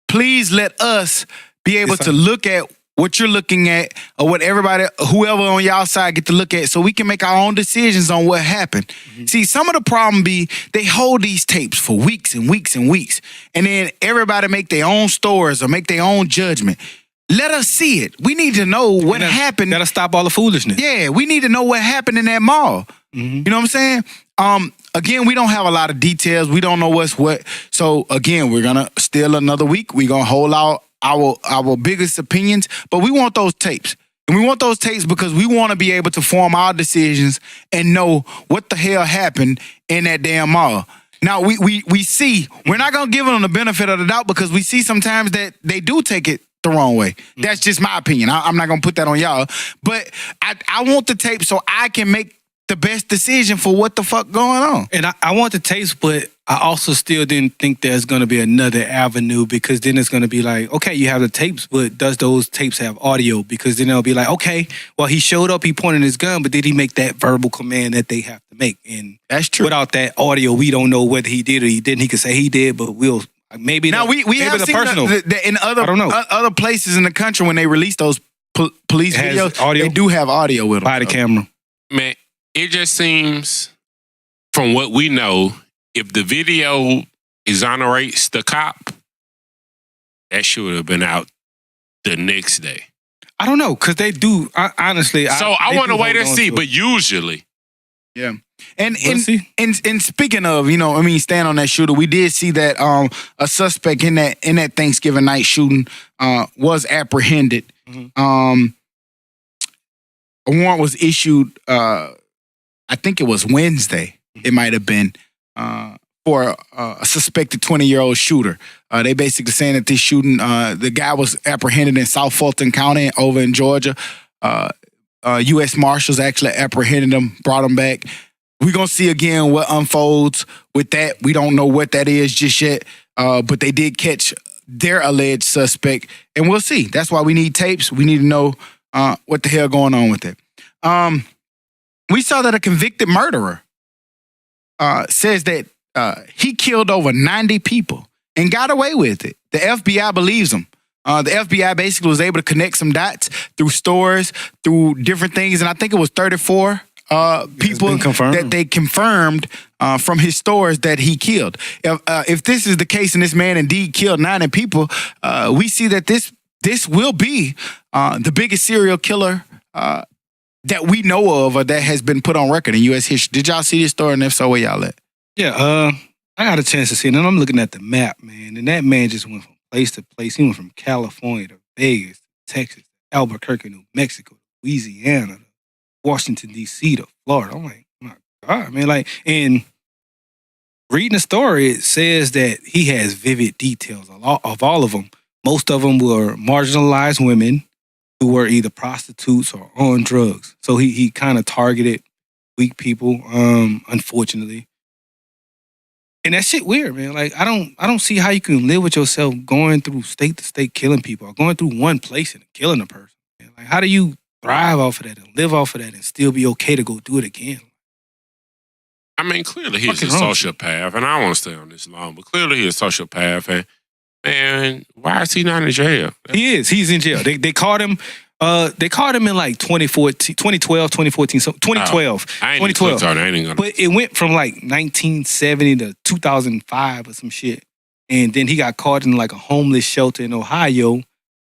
Please let us be able to look at what you're looking at, or what whoever on y'all side get to look at, so we can make our own decisions on what happened. See, some of the problem be they hold these tapes for weeks and weeks and weeks, and then everybody make their own stories or make their own judgment. Let us see it. We need to know what happened. That'll stop all the foolishness. Yeah, we need to know what happened in that mall. You know what I'm saying? Again, we don't have a lot of details. We don't know what's what. So again, we're gonna still another week. We're gonna hold out our biggest opinions, but we want those tapes. And we want those tapes because we want to be able to form our decisions and know what the hell happened in that damn mall. Now, we see, we're not going to give them the benefit of the doubt, because we see sometimes that they do take it the wrong way. That's just my opinion. I'm not going to put that on y'all. But I want the tape so I can make the best decision for what the fuck going on. And I want the tapes, but I also still didn't think there's going to be another avenue, because then it's going to be like, okay, you have the tapes, but does those tapes have audio? Because then they'll be like, okay, well, he showed up, he pointed his gun, but did he make that verbal command that they have to make? And that's true. Without that audio, we don't know whether he did or he didn't. He could say he did, but maybe now we have seen in other places in the country when they release those police It has videos, audio? they do have audio with them. Body camera. Man, it just seems, from what we know, if the video exonerates the cop, that should have been out the next day. I don't know, because they do, honestly. So I want to wait and see, but usually. Yeah. And We'll see. and speaking of, staying on that shooter, we did see that a suspect in that Thanksgiving night shooting was apprehended. Mhm. A warrant was issued, I think it was Wednesday, it might have been, for a suspected 20-year-old shooter. They basically saying that this shooting, the guy was apprehended in South Fulton County over in Georgia. U.S. Marshals actually apprehended him, brought him back. We're going to see again what unfolds with that. We don't know what that is just yet, but they did catch their alleged suspect, and we'll see. That's why we need tapes. We need to know what the hell going on with it. We saw that a convicted murderer says that he killed over 90 people and got away with it. The FBI believes him. The FBI basically was able to connect some dots through stores, through different things, and I think it was 34 people that they confirmed from his stores that he killed. If this is the case and this man indeed killed 90 people, we see that this will be the biggest serial killer that we know of or that has been put on record in U.S. history. Did y'all see this story? And if so, where y'all at? Yeah, I got a chance to see it, and I'm looking at the map, man, and that man just went from place to place. He went from California to Vegas, to Texas, to Albuquerque, New Mexico, to Louisiana, to Washington, D.C., to Florida. I'm like, my God, man. And reading the story, it says that he has vivid details of all of them. Most of them were marginalized women who were either prostitutes or on drugs. So he kind of targeted weak people, unfortunately. And that shit weird, man. I don't see how you can live with yourself going through state to state killing people or going through one place and killing a person. Man. How do you thrive off of that and live off of that and still be okay to go do it again? I mean, clearly he's a sociopath, and I don't want to stay on this long, but clearly he's a sociopath, and man, why is he not in jail? He is. He's in jail. They caught him. They caught him in 2014, 2012, 2014, so 2012. I ain't 2012. I ain't gonna. But it went from 1970 to 2005 or some shit. And then he got caught in a homeless shelter in Ohio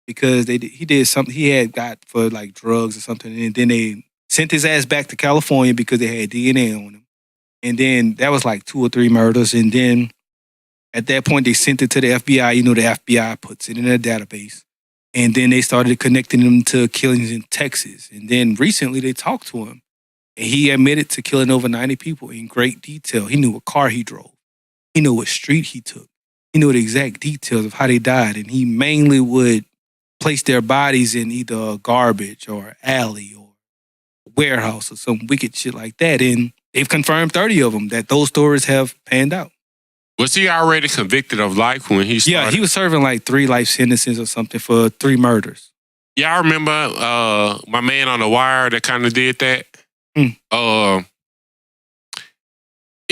because he did something he had got for drugs or something. And then they sent his ass back to California because they had DNA on him. And then that was 2 or 3 murders. And then at that point, they sent it to the FBI. The FBI puts it in a database. And then they started connecting him to killings in Texas. And then recently they talked to him. And he admitted to killing over 90 people in great detail. He knew what car he drove. He knew what street he took. He knew the exact details of how they died. And he mainly would place their bodies in either a garbage or alley or warehouse or some wicked shit like that. And they've confirmed 30 of them that those stories have panned out. Was he already convicted of life when he started? Yeah, he was serving 3 life sentences or something for 3 murders. Yeah, I remember my man on the wire that kind of did that. It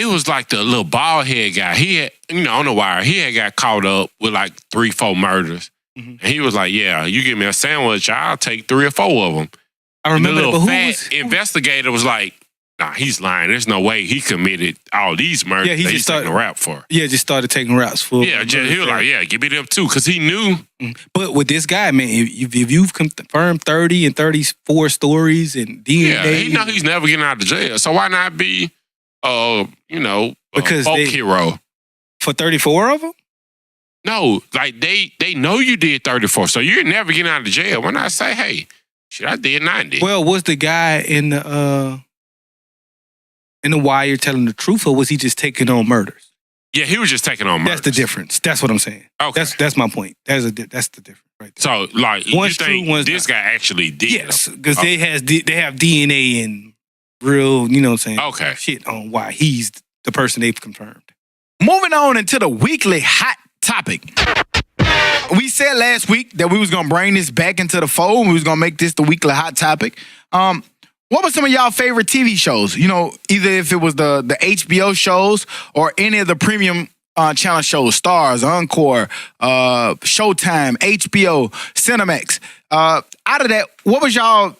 was the little bald head guy. He had, on the wire, he had got caught up with 3, 4 murders. Mm-hmm. And he was like, yeah, you give me a sandwich, I'll take 3 or 4 of them. I remember and the that, little but fat investigator was like, nah, he's lying. There's no way he committed all these murders that he's taking a rap for. Yeah, just started taking raps for. Yeah, he was like, yeah, give me them too, because he knew. But with this guy, man, if you've confirmed 30 and 34 stories and DNA. Yeah, he know he's never getting out of jail. So why not be, because a folk hero? For 34 of them? No, they know you did 34, so you're never getting out of jail. When I say, hey, shit, I did 90. Well, was the guy in the wire telling the truth, or was he just taking on murders? Yeah, he was just taking on murders. That's the difference. That's what I'm saying. Okay. That's my point. That's the difference right there. So, one's you think true, this guy actually did? Yes, because they have DNA and real, you know what I'm saying? Okay. Shit on why he's the person they've confirmed. Moving on into the weekly hot topic. We said last week that we was going to bring this back into the fold and we was going to make this the weekly hot topic. What were some of y'all favorite TV shows? Either if it was the HBO shows or any of the premium channel shows: Stars, Encore, Showtime, HBO, Cinemax. Out of that, what was y'all?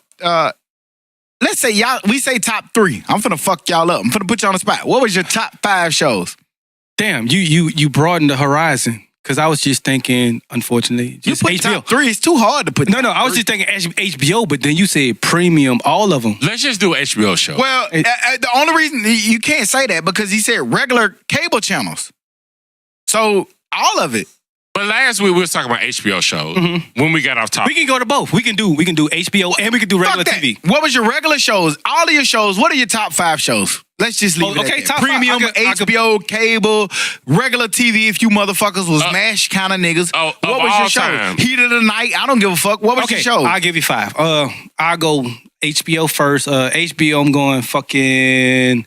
Let's say y'all. We say top 3. I'm finna fuck y'all up. I'm finna put you on the spot. What was your top 5 shows? Damn, you broadened the horizon. Because I was just thinking, unfortunately, just you put HBO. top 3. It's too hard to put. No, I was just thinking HBO, but then you said premium, all of them. Let's just do an HBO show. Well, the only reason you can't say that because he said regular cable channels. So all of it. But last week we was talking about HBO shows when we got off topic. We can go to both. We can do HBO and we can do regular Fuck that. TV. What was your regular shows? All of your shows. What are your top 5 shows? Let's just leave it Okay, at that. top 5. Premium, HBO, cable, regular TV. If you motherfuckers was MASH kind of niggas. What was your show? Time. Heat of the Night. I don't give a fuck. What was your show? I'll give you 5. I'll go HBO first. HBO, I'm going fucking.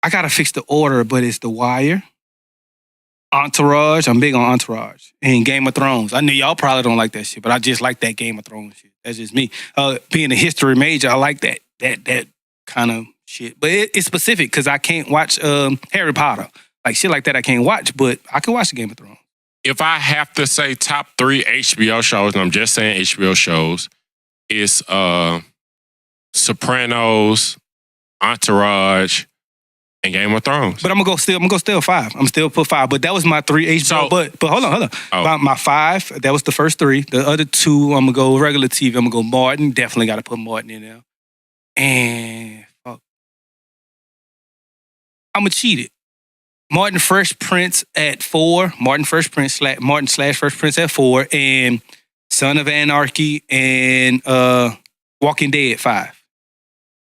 I gotta fix the order, but it's The Wire. Entourage. I'm big on Entourage. And Game of Thrones. I know y'all probably don't like that shit, but I just like that Game of Thrones shit. That's just me. Being a history major, I like that kind of shit. But it's specific because I can't watch Harry Potter. Like shit like that I can't watch, but I can watch the Game of Thrones. If I have to say top 3 HBO shows, and I'm just saying HBO shows, it's Sopranos, Entourage, and Game of Thrones. But I'm gonna go still 5. I'm still put 5. But that was my 3 HBO. So- but hold on. Oh. My 5, that was the first 3. The other 2, I'm gonna go regular TV. I'm gonna go Martin. Definitely gotta put Martin in there. And fuck. I'm gonna cheat it. Martin Fresh Prince at 4. Martin Fresh Prince Martin / Fresh Prince at 4. And Son of Anarchy and Walking Dead 5.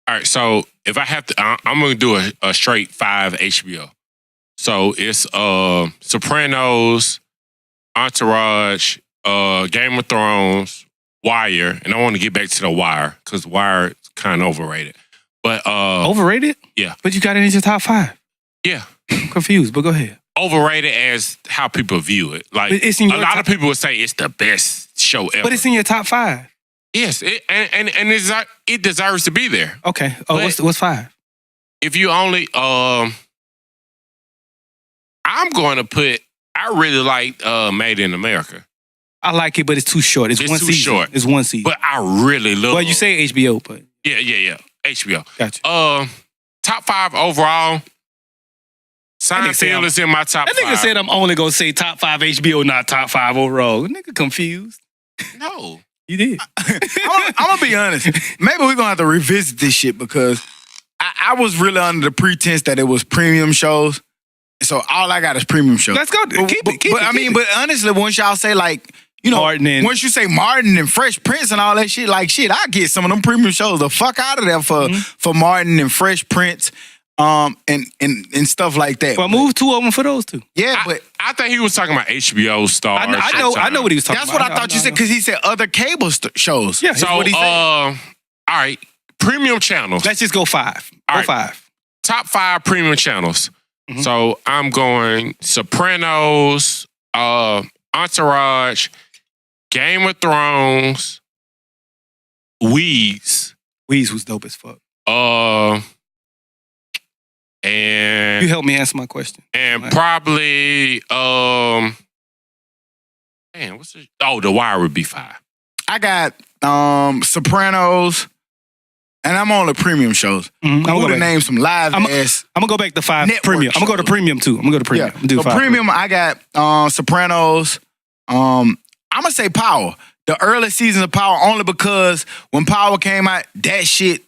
All right, so if I have to, I'm going to do a straight 5 HBO. So it's Sopranos, Entourage, Game of Thrones, Wire, and I want to get back to The Wire because Wire is kind of overrated. But Overrated? Yeah. But you got it in your top 5. Yeah. I'm confused, but go ahead. Overrated as how people view it. Like But it's in a your lot top- of people would say it's the best show ever. But it's in your top 5. Yes, it deserves to be there. Okay. But- What's 5? If you only, I'm going to put. I really like Made in America, I like it, but it's too short. It's It's one too season. short. It's one season. but I really love. Well, you say HBO, but yeah, HBO. gotcha. Top 5 overall. nigga say Seinfeld is in my top That 5. nigga said I'm only gonna say top 5 HBO, not top 5 overall. Nigga confused. No. You did. I'm gonna be honest. Maybe we're gonna have to revisit this shit because I was really under the pretense that it was premium shows. So all I got is premium shows. Let's go. Keep it. But honestly, once y'all say like, you know, Martin and- once you say Martin and Fresh Prince and all that shit, like shit, I get some of them premium shows the fuck out of there for Martin and Fresh Prince, and stuff like that. Well, move 2 of them for those 2. Yeah, but I think he was talking about HBO stars. I know what he was talking that's about. what I thought you said because he said other cable shows. Yeah, That's So, what he said. all right, premium channels. Let's just go 5. All Go right. 5. Top 5 premium channels. Mhm. So I'm going Sopranos, Entourage, Game of Thrones, Weeds, Weez was dope as fuck. and You helped me answer my question. probably what's the The Wire would be 5. I got Sopranos, and I'm on the premium shows. I'm I would gonna have named some live I'm- ass. I'm gonna go back to 5 Network premium. I'm gonna go to shows. premium too. I'm gonna go to premium. Yeah. I'm gonna do So 5 premium, I got Sopranos. I'm gonna say Power. The early seasons of Power only because when Power came out, that shit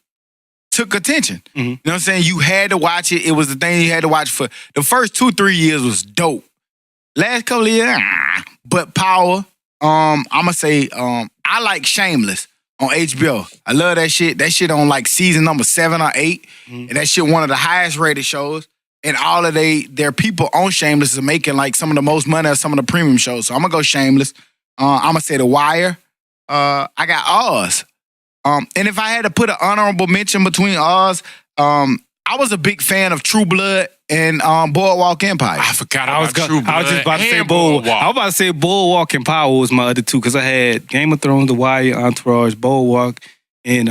took attention. Mhm. You know what I'm saying? You had to watch it. It was the thing you had to watch for the first 2-3 years was dope. Last couple of years, but Power. I'm gonna say I like Shameless on HBO. I love that shit. That shit on like season number 7 or 8, and that shit one of the highest rated shows. And all of their people on Shameless are making like some of the most money of some of the premium shows. So I'm gonna go Shameless. I'm gonna say The Wire. I got Oz. And if I had to put an honorable mention between Oz, I was a big fan of True Blood and Boardwalk Empire. I forgot I was about True Blood. I was just about to say and Boardwalk. Boardwalk. I was about to say Boardwalk and Power was my other 2 because I had Game of Thrones, The Wire, Entourage, Boardwalk, and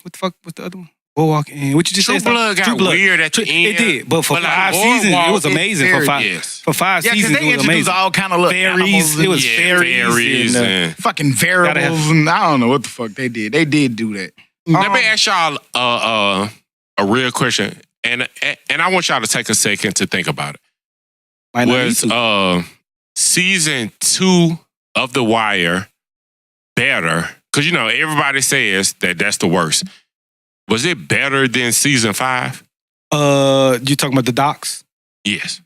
what the fuck was the other one? Boardwalk Empire. What you just True said? Blood got weird at the end. It did, but for But, like, 5 seasons, it was Boardwalk, amazing. very- For 5, yes. for 5 Yeah, because seasons, they it was introduced amazing. all kind of little Fairies. animals. It was Yeah, fairies. And, fucking variables, and I don't know what the fuck they did. They did do that. Let me ask y'all a real question, and I want y'all to take a second to think about it. might not Was need to. season 2 of The Wire better? Because you know everybody says that that's the worst. Was it better than season 5? You talking about the docs? Yes.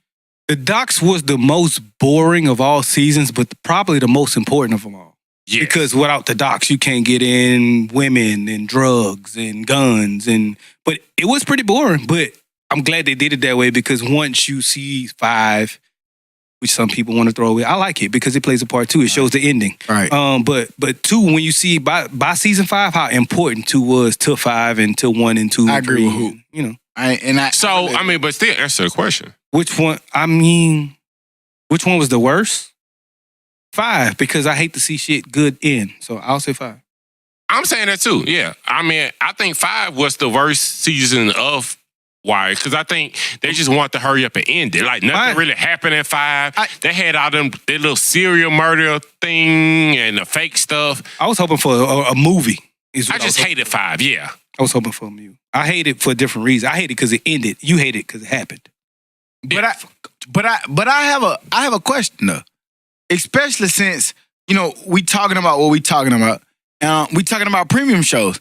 The docs was the most boring of all seasons, but probably the most important of them all. Yes. Because without the docs, you can't get in women and drugs and guns but it was pretty boring. But I'm glad they did it that way because once you see 5, which some people want to throw away, I like it because it plays a part too. It shows the ending. Right. But 2, when you see by season 5 how important 2 was to 5 and to 1 and 2. I and agree 3, with who. You know But still answer the question. which one? I mean, which one was the worst? 5 because I hate to see shit good end. So I'll say 5. I'm saying that too. Yeah. I mean, I think 5 was the worst season of Wire because I think they just want to hurry up and end it. Like nothing really happened in 5. They had all their little serial murder thing and the fake stuff. I was hoping for a movie. I just hated 5. Yeah. I was hoping for a movie. I hate it for a different reason. I hate it because it ended. You hate it because it happened. But I have a question though, especially since we talking about what we talking about. We talking about premium shows.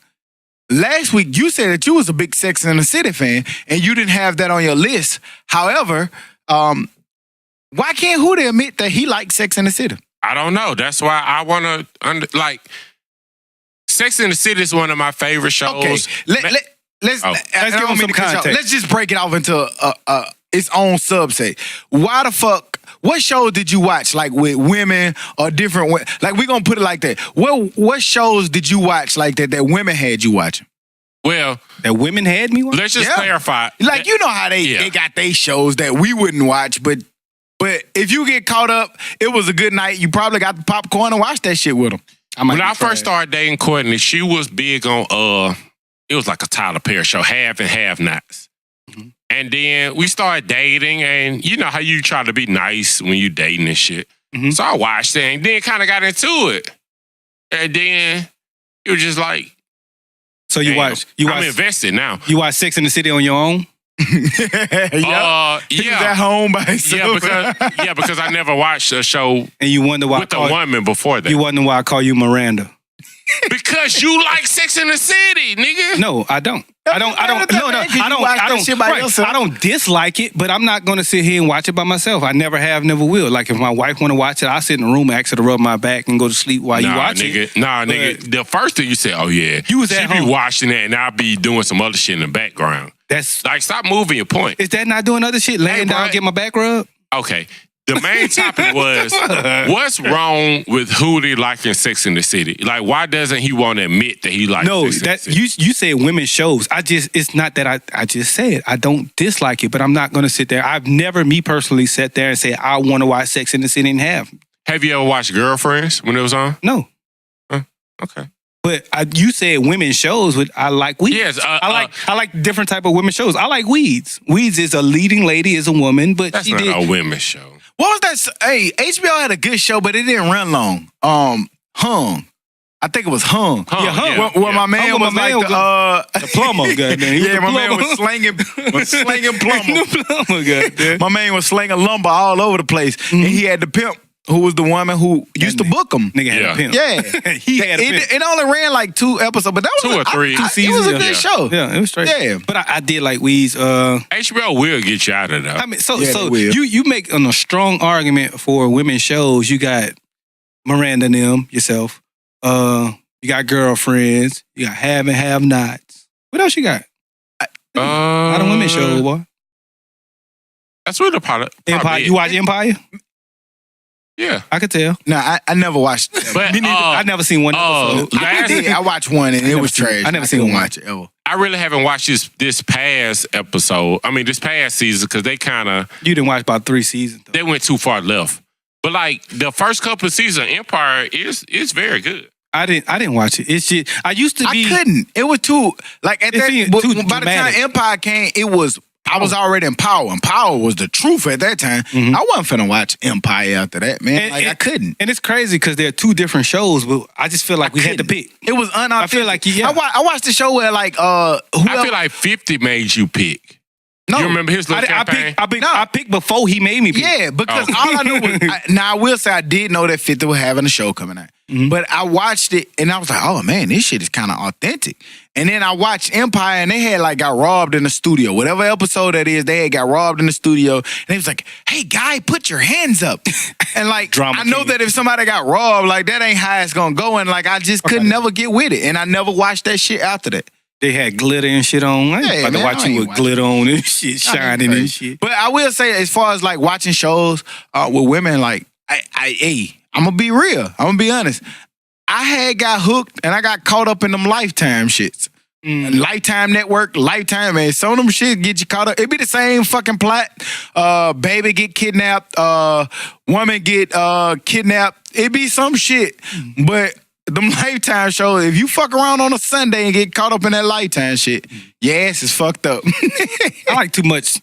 Last week you said that you was a big Sex and the City fan, and you didn't have that on your list. However, why can't Hootie admit that he likes Sex and the City? I don't know. That's why I want to Sex and the City is one of my favorite shows. Okay, let's give him some context. Let's just break it off into its own subset. Why the fuck? What shows did you watch like with women or different? Like we gonna put it like that. What shows did you watch like that women had you watching? Well, that women had me watching? Let's just clarify. Like you know how they got their shows that we wouldn't watch, but if you get caught up, it was a good night. You probably got the popcorn and watched that shit with them. When I first started dating Courtney, she was big on it was like a Tyler Perry show, Have and Have Nots. Mm-hmm. And then we started dating, and you know how you try to be nice when you dating and shit. Mm-hmm. So I watched it, and then kind of got into it. And then it was just like, so you watch. I'm invested now. You watch Sex and the City on your own? He was at home by himself. Because I never watched a show and you wonder why with a woman before that. You wonder why I call you Miranda. Because you like Sex in the City, nigga. No, I don't. I don't dislike it, but I'm not gonna sit here and watch it by myself. I never have, never will. Like if my wife wanna watch it, I sit in the room, ask her to rub my back, and go to sleep while you watch it. Nigga. The first thing you said, oh yeah, you was at she home. be watching that, and I'll be doing some other shit in the background. That's like stop moving your point. Is that not doing other shit? Laying down, get my back rubbed? Okay. The main topic was what's wrong with Hootie liking Sex in the City? Like, why doesn't he want to admit that he likes Sex in the City? You said women's shows. It's not that I just said I don't dislike it, but I'm not going to sit there. I've never, me personally, sat there and say I want to watch Sex in the City and have. Have you ever watched Girlfriends when it was on? No. Okay. But you said women's shows. I like Weeds. Yes, I like different type of women's shows. I like Weeds. Weeds is a leading lady, is a woman, but that's not a women's show. What was that? Hey, HBO had a good show, but it didn't run long. Hung. I think it was Hung. Where my man was like the plumber. Goddamn. My man was slinging plumber. My man was slinging lumber all over the place, and he had the pimp who was the woman who used to book him. Nigga had a pimp. Yeah, he had a pimp. It only ran like 2 episodes, but that was 2 or 3. 2 seasons. It was a good show. Yeah, it was straight. Yeah, but I did like Weeds. HBO will get you out of there. I mean, so you make a strong argument for women's shows. You got Miranda and them, yourself. You got Girlfriends. You got Have and Have Nots. What else you got? A lot of women's shows, boy. That's what the product. Empire. You watch Empire? Yeah, I could tell. No, I never watched it. But I never seen one episode. I watched one and it was trash. I never seen one. Watch it ever. I really haven't watched this past episode. I mean, this past season because they kind of. You didn't watch about 3 seasons. Though. They went too far left. But like the first couple of seasons, Empire is very good. I didn't watch it. It's just I used to be. I couldn't. It was too like at It that. seemed By too the time dramatic. Empire came, it was. I was already in Power, and Power was the truth at that time. Mhm. I wasn't finna watch Empire after that, man. And- Like I couldn't. And it's crazy because they're two different shows, but I just feel like we had to pick. It was unauthentic. I feel like I watched the show where like I feel like 50 made you pick. no. You remember his little campaign? I picked before he made me pick. Yeah, because Oh. all I knew was now I will say I did know that 50 was having a show coming out. Mhm. But I watched it and I was like, oh man, this shit is kind of authentic. And then I watched Empire and they had like got robbed in the studio. Whatever episode that is, they had got robbed in the studio. And they was like, hey guy, put your hands up. And like Drama I know king. that if somebody got robbed, like that ain't how it's gonna go. And like I just could never get with it. And I never watched that shit after that. They had glitter and shit on. I ain't Yeah, about to man, watch I you ain't with watching glitter on and shit, shining and shit. But I will say, as far as like watching shows with women, like I'm gonna be real. I'm gonna be honest. I had got hooked and I got caught up in them Lifetime shits. Lifetime Network, Lifetime, man. Some of them shit get you caught up. It be the same fucking plot. Baby get kidnapped. Woman get kidnapped. It be some shit. But them Lifetime shows, if you fuck around on a Sunday and get caught up in that Lifetime shit, your ass is fucked up. I like too much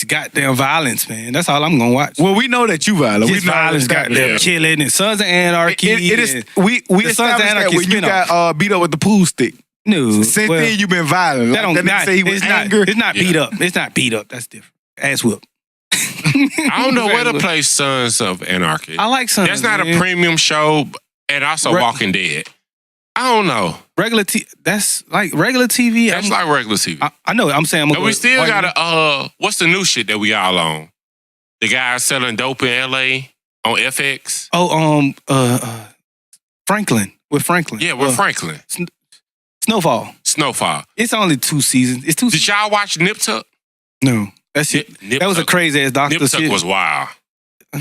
goddamn violence, man. That's all I'm gonna watch. Well, we know that you violent. Just We know violence, that. goddamn Yeah. killing and Sons of Anarchy. It is. and- We the Sons of established that Anarchy when you spinoff. got beat up with the pool stick. No, Since well, then, you've been violent. that don't Like, that nigga not, say he was it's angry. not. It's not beat Yeah. up. It's not beat up. That's different. Ass whoop. I don't know where to play Sons of Anarchy. I like Sons. That's not a man. premium show, and also Re- Walking Dead. I don't know. regular. That's like regular TV. That's like regular TV. I know. I'm saying. I'm And we still got what's the new shit that we all on? The guy selling dope in LA on FX. Franklin with Franklin. Yeah, with Franklin. Snowfall. Snowfall. It's only 2 seasons. It's 2 Did seasons. y'all watch Nip Tuck? No, that's it. Nip That was a Tuck- crazy ass doctor Nip Tuck shit. was wild.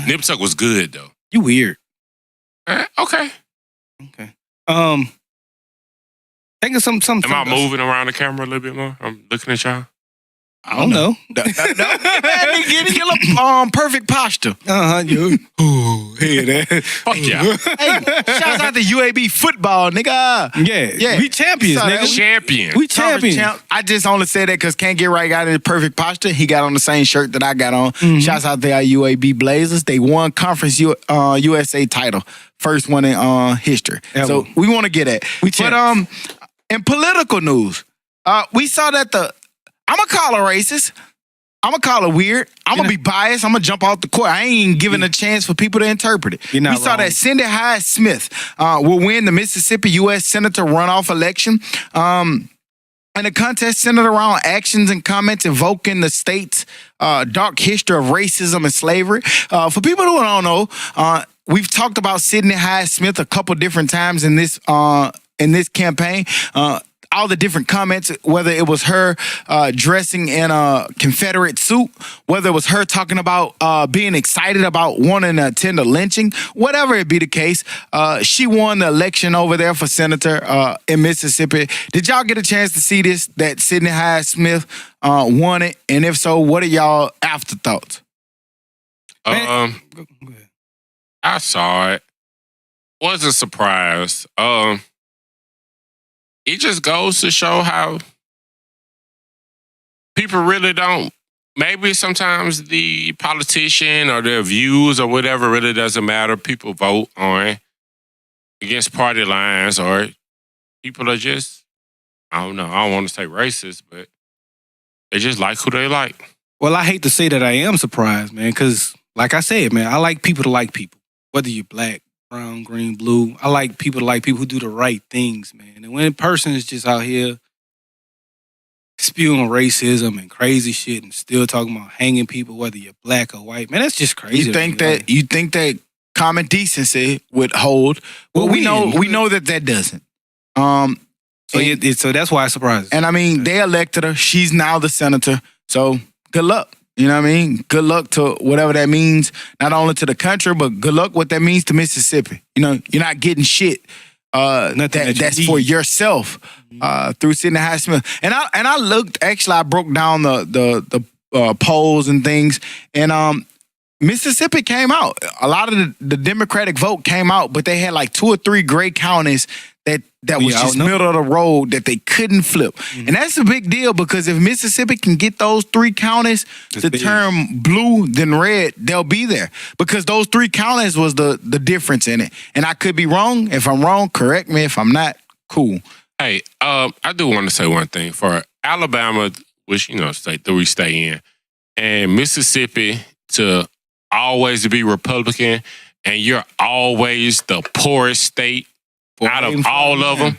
Nip Tuck was good though. You weird. Okay. Okay. Think of some. Am I moving around the camera a little bit more? I'm looking at y'all. I don't know. Man, get in your perfect posture. You. Ooh, hear that? Fuck yeah. Hey, shouts out to UAB football, nigga. Yeah. We champions, Sorry, nigga. Champion. We Conference champions. champ. I just only said that because Can't Get Right got in the perfect posture. He got on the same shirt that I got on. Mhm. Shouts out to our UAB Blazers. They won Conference USA title. First one in history. Ever. So we want to get at. We But in political news, we saw that I'm going to call her racist. I'm going to call her weird. I'm going to be biased. I'm going to jump off the court. I ain't even giving a chance for people to interpret it. You're not We saw wrong. that Cindy Hyde Smith will win the Mississippi U.S. Senator runoff election. And the contest centered around actions and comments invoking the state's dark history of racism and slavery. For people who don't know, we've talked about Sidney Hyde Smith a couple different times in this campaign. All the different comments, whether it was her dressing in a Confederate suit, whether it was her talking about being excited about wanting to attend a lynching, whatever it be the case, she won the election over there for senator in Mississippi. Did y'all get a chance to see this, that Sidney Hyde Smith won it? And if so, what are y'all afterthoughts? Go ahead. I saw it. Wasn't surprised. It just goes to show how people really don't. Maybe sometimes the politician or their views or whatever really doesn't matter. People vote on against party lines, or people are just, I don't know, I don't want to say racist, but they just like who they like. Well, I hate to say that I am surprised, man, because like I said, man, I like people to like people, whether you're black, brown, green, blue. I like people to like people who do the right things, man. And when a person is just out here spewing racism and crazy shit and still talking about hanging people, whether you're black or white, man, that's just crazy. You think that common decency would hold? Well, we know that doesn't. So that's why it surprises. And I mean, they elected her. She's now the senator. So good luck. You know what I mean? Good luck to whatever that means, not only to the country, but good luck what that means to Mississippi. You know, you're not getting shit that's for yourself through Sidney Hyde Smith. And I looked, actually, I broke down the polls and things. And Mississippi came out. A lot of the Democratic vote came out, but they had like 2 or 3 gray counties that We was all just know. middle of the road that they couldn't flip. And that's a big deal because if Mississippi can get those 3 counties to big. turn blue then red, they'll be there. Because those 3 counties was the difference in it. And I could be wrong. If I'm wrong, correct me. If I'm not, cool. Hey, I do want to say one thing. For Alabama, which, state that we stay in, and Mississippi to always be Republican, and you're always the poorest state out of all of them,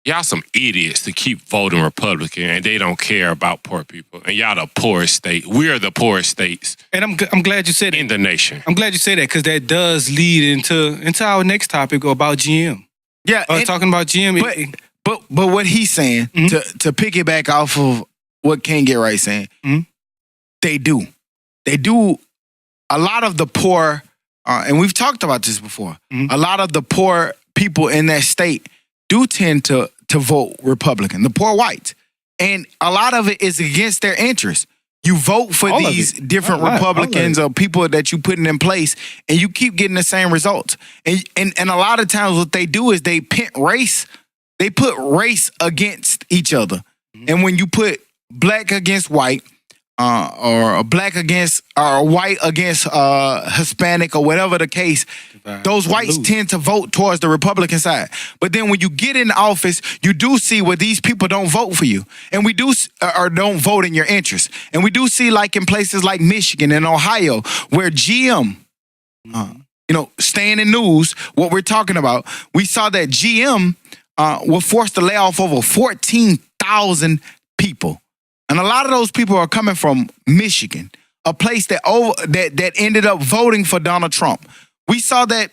y'all some idiots to keep voting Republican, and they don't care about poor people. And y'all the poorest state. We're the poorest states And I'm glad you said in that. the nation. I'm glad you said that because that does lead into our next topic about GM. Yeah. and- Talking about GM. But what he's saying, to piggyback off of what King Get Right saying, they do. They do. A lot of the poor, and we've talked about this before, a lot of the poor people in that state do tend to vote Republican, the poor whites. And a lot of it is against their interests. You vote for All of these it. different All of it. Republicans or people that you putting in place, and you keep getting the same results. And a lot of times what they do is they pit race. They put race against each other. And when you put black against white, or a black against or a white against Hispanic or whatever the case, those whites tend to vote towards the Republican side. But then when you get in office, you do see where these people don't vote for you, and we do or don't vote in your interest. And we do see like in places like Michigan and Ohio where GM, staying in news, what we're talking about, we saw that GM were forced to lay off over 14,000 people. And a lot of those people are coming from Michigan, a place that ended up voting for Donald Trump. We saw that,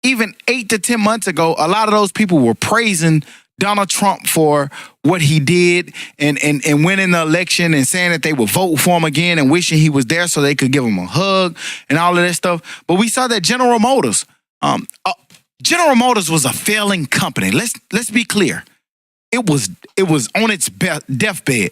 even 8 to 10 months ago, a lot of those people were praising Donald Trump for what he did and winning the election and saying that they would vote for him again and wishing he was there so they could give him a hug and all of that stuff. But we saw that General Motors was a failing company. Let's be clear. It was on its deathbed.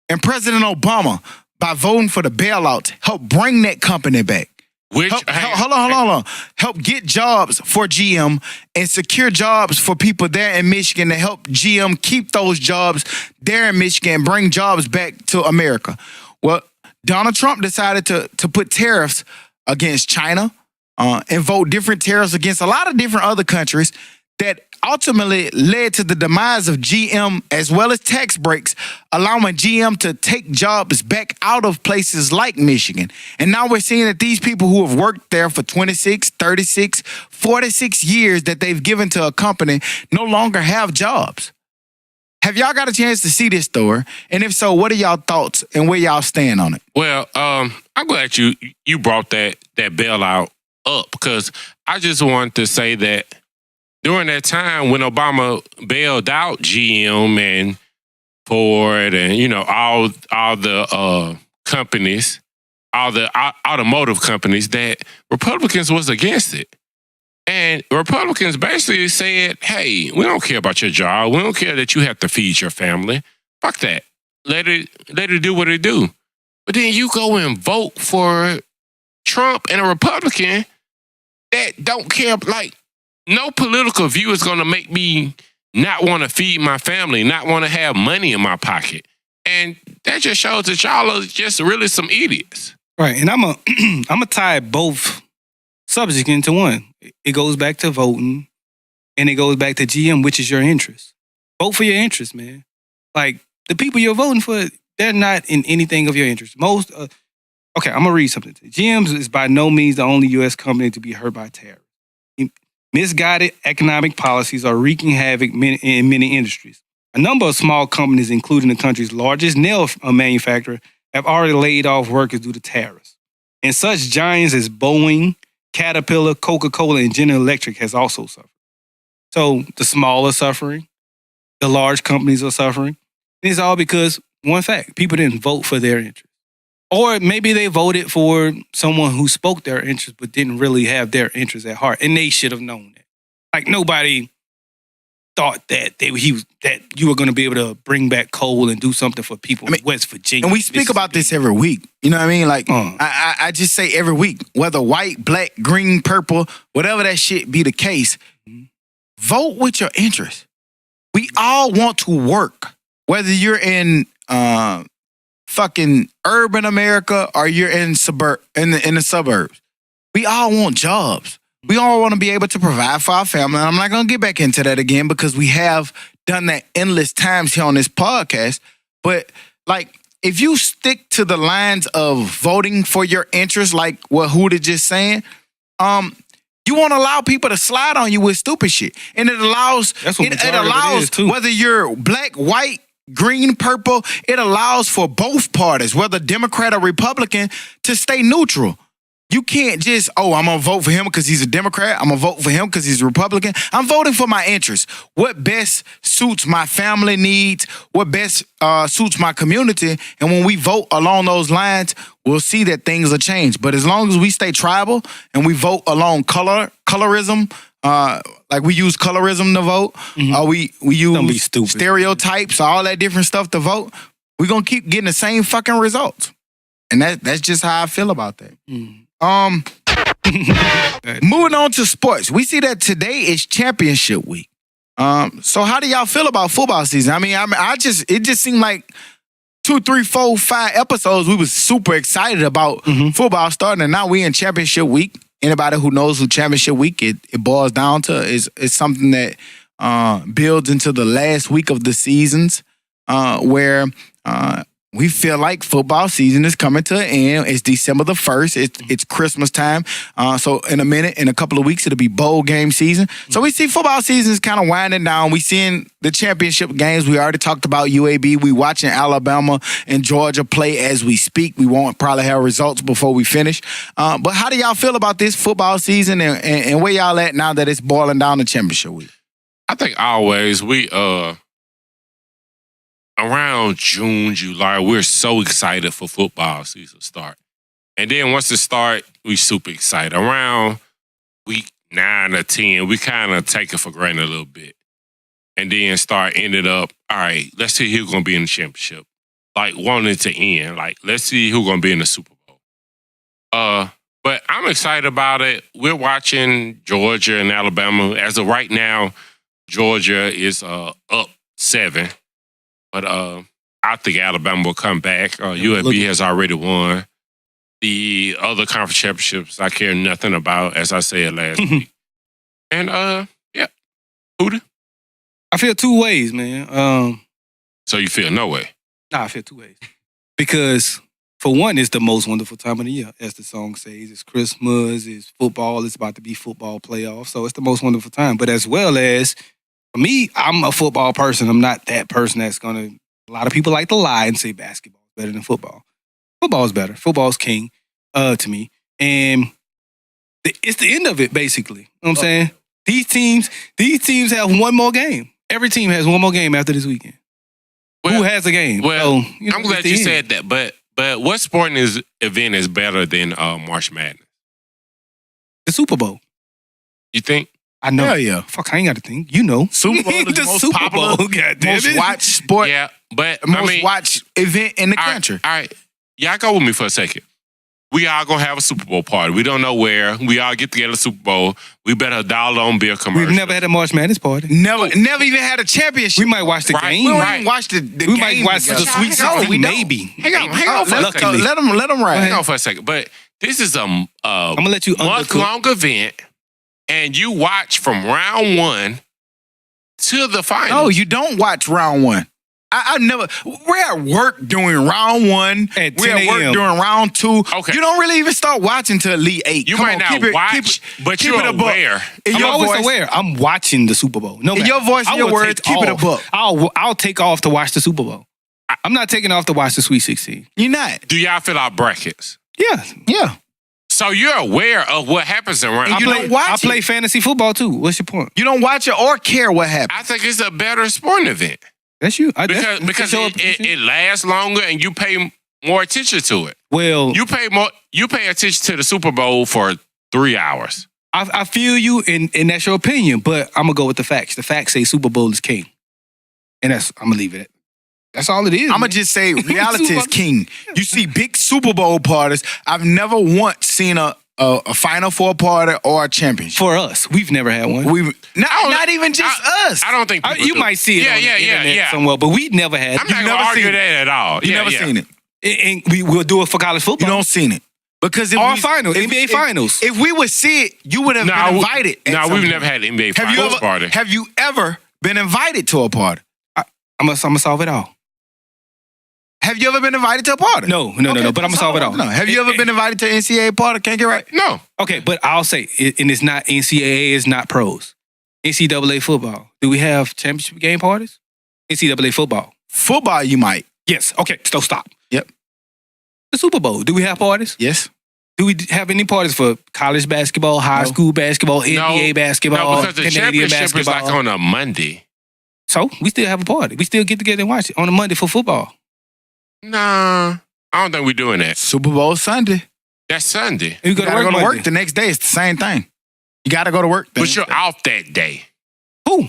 And President Obama, by voting for the bailouts, helped bring that company back. Hold on. Help get jobs for GM and secure jobs for people there in Michigan to help GM keep those jobs there in Michigan and bring jobs back to America. Well, Donald Trump decided to put tariffs against China and vote different tariffs against a lot of different other countries that ultimately led to the demise of GM as well as tax breaks, allowing GM to take jobs back out of places like Michigan. And now we're seeing that these people who have worked there for 26, 36, 46 years that they've given to a company no longer have jobs. Have y'all got a chance to see this story? And if so, what are y'all thoughts and where y'all stand on it? Well, I'm glad you brought that bailout up because I just wanted to say that during that time when Obama bailed out GM and Ford and all the companies, all the automotive companies, that Republicans was against it. And Republicans basically said, hey, we don't care about your job. We don't care that you have to feed your family. Fuck that. Let it do what it do. But then you go and vote for Trump and a Republican that don't care. Like, no political view is going to make me not want to feed my family, not want to have money in my pocket. And that just shows that y'all are just really some idiots. Right. And I'm a tie both subjects into one. It goes back to voting and it goes back to GM, which is your interest. Vote for your interest, man. Like, the people you're voting for, they're not in anything of your interest. Okay, I'm going to read something. GM is by no means the only U.S. company to be hurt by tariffs. Misguided economic policies are wreaking havoc in many industries. A number of small companies, including the country's largest nail manufacturer, have already laid off workers due to tariffs. And such giants as Boeing, Caterpillar, Coca-Cola, and General Electric has also suffered. So the small are suffering, the large companies are suffering. And it's all because, one fact, people didn't vote for their interest. Or maybe they voted for someone who spoke their interest but didn't really have their interest at heart. And they should have known that. Like, nobody thought that that you were going to be able to bring back coal and do something for people in West Virginia. And we speak about this every week. You know what I mean? Like, Uh. I just say every week, whether white, black, green, purple, whatever that shit be the case, vote with your interest. We all want to work, whether you're in fucking urban America or you're in in the suburbs. We all want jobs. We all want to be able to provide for our family. And I'm not going to get back into that again because we have done that endless times here on this podcast. But like, if you stick to the lines of voting for your interests, like what Hootie just saying, you won't allow people to slide on you with stupid shit. And it allows, it allows whether you're black, white, green, purple, it allows for both parties, whether Democrat or Republican, to stay neutral. You can't just, I'm going to vote for him because he's a Democrat. I'm going to vote for him because he's a Republican. I'm voting for my interests. What best suits my family needs, what best suits my community. And when we vote along those lines, we'll see that things will change. But as long as we stay tribal and we vote along colorism, like we use colorism to vote, or we use stereotypes, all that different stuff to vote, we're going to keep getting the same fucking results. And that's just how I feel about that. Moving on to sports. We see that today is championship week. So how do y'all feel about football season? I mean, it just seemed like 2, 3, 4, 5 episodes we was super excited about football starting, and now we in championship week. Anybody who knows who championship week it boils down to is something that builds into the last week of the seasons, where we feel like football season is coming to an end. It's December the 1st. It's Christmas time. So in a couple of weeks, it'll be bowl game season. So we see football season is kind of winding down. We seeing the championship games. We already talked about UAB. We watching Alabama and Georgia play as we speak. We won't probably have results before we finish. But how do y'all feel about this football season and where y'all at now that it's boiling down to championship week? I think always we around June, July, we're so excited for football season start. And then once it start, we super excited. Around week 9 or 10, we kind of take it for granted a little bit. And then ended up, all right, let's see who's going to be in the championship. Like, wanting to end. Like, let's see who's going to be in the Super Bowl. But I'm excited about it. We're watching Georgia and Alabama. As of right now, Georgia is up 7. But I think Alabama will come back. UAB has already won. The other conference championships I care nothing about, as I said last week. And, Hootie? I feel 2 ways, man. So you feel no way? Nah, I feel 2 ways. Because, for one, it's the most wonderful time of the year. As the song says, it's Christmas, it's football, it's about to be football playoffs. So it's the most wonderful time. But as well as, for me, I'm a football person. I'm not that person that's going to... A lot of people like to lie and say basketball is better than football. Football is better. Football's king to me. And it's the end of it, basically. You know what I'm saying? These teams have one more game. Every team has one more game after this weekend. Well, who has a game? Well, so, I'm glad you said that. But what sporting event is better than March Madness? The Super Bowl. You think? I know. Hell yeah. Fuck, I ain't got to think. You know. Super Bowl is the most Super popular, Bowl, most watched sport, Yeah, but most watched event in the all country. All right. Y'all go with me for a second. We all gonna have a Super Bowl party. We don't know where. We all get together at Super Bowl. We better $1 on beer commercial. We've never had a March Madness party. Never even had a championship. We might watch the game. We don't even watch the We game might watch the together. Sweet 16, maybe. Hang on for a second. Let them ride. Hang on for a second. But this is a I'm going to let you month-long event, and you watch from round 1 to the final. No, you don't watch round 1. I never. We're at work doing round 1. At We're 10 at work a.m. doing round 2. Okay. You don't really even start watching till Elite 8. You Come might on, not keep it- watch, keep it- but keep you're it a buck. aware. In I'm your always voice, aware. I'm watching the Super Bowl. No in matter. your voice, I in your will words, take keep it a off. buck. I'll take off to watch the Super Bowl. I'm not taking off to watch the Sweet 16. You're not. Do y'all fill out brackets? Yeah. So you're aware of what happens around. And you don't watch I it. play fantasy football too. What's your point? You don't watch it or care what happens. I think it's a better sporting event That's you. because it lasts longer and you pay more attention to it. Well, You pay attention to the Super Bowl for 3 hours. I feel you, and that's your opinion, but I'm gonna go with the facts. The facts say Super Bowl is king, and I'm gonna leave it at. That's all it is. I'm going to just say reality is king. You see big Super Bowl parties. I've never once seen a Final Four party or a championship. For us, we've never had one. Not even just us. I don't think people You do. might see it on the internet somewhere, but we never had it. I'm not going to never argue seen that at all. You never seen it. And we'll do it for college You football. don't seen it. Because if Or we- finals, if- NBA if- finals. If we would see it, you would have been invited. No, we've never had an NBA finals party. Have you ever been invited to a party? I'm gonna solve it all. Have you ever been invited to a party? No. But I'm gonna solve it all. No. Have you ever been invited to an NCAA party? Can't get right. No. Okay, but I'll say, and it's not NCAA, it's not pros. NCAA football. Do we have championship game parties? NCAA football. Football, you might. Yes. Okay. So stop. Yep. The Super Bowl. Do we have parties? Yes. Do we have any parties for college basketball, high school basketball, NBA basketball, No, because the Canadian championship is basketball? like on a Monday. So we still have a party. We still get together and watch it on a Monday for football. Nah, I don't think we're doing that. Super Bowl Sunday. That's Sunday. You You go to gotta work go to work Monday. the next day. It's the same thing. You gotta go to work. But you're off that day. Who?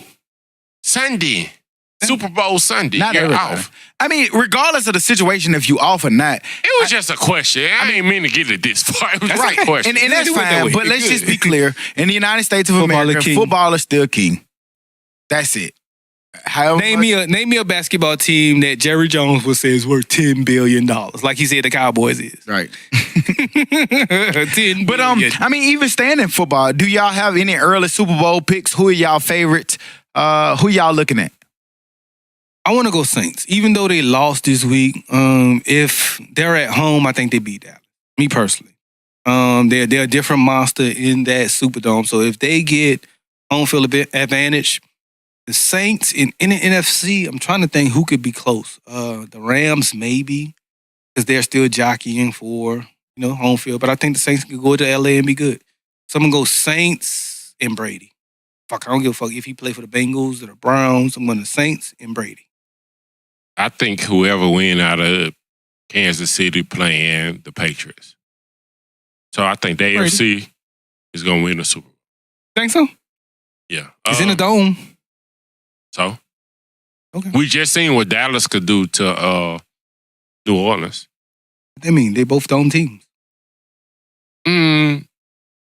Sunday. Super Bowl Sunday. Not You're everybody. off. I mean, regardless of the situation, if you off or not, It was just a question. I didn't mean to get it this far. It was just a question. and that's do it that fine. way. But let's just be clear: in the United States of Football America, is king. football is still king. That's it. However, Name me a basketball team that Jerry Jones would say is worth $10 billion, like he said the Cowboys is. right. 10 But billion. I mean, even staying in football, do y'all have any early Super Bowl picks? Who are y'all favorites? Who y'all looking at? I want to go Saints, even though they lost this week. If they're at home, I think they beat Dallas. Me personally, they're a different monster in that Superdome. So if they get home field advantage, the Saints in the NFC, I'm trying to think who could be close. The Rams maybe, because they're still jockeying for home field. But I think the Saints could go to LA and be good. So I'm gonna go Saints and Brady. Fuck, I don't give a fuck if he play for the Bengals or the Browns. I'm going to Saints and Brady. I think whoever win out of Kansas City playing the Patriots. So I think the AFC is going to win the Super Bowl. Think so? Yeah. It's in the dome. So? Okay. We just seen what Dallas could do to New Orleans. I mean, they both dome teams.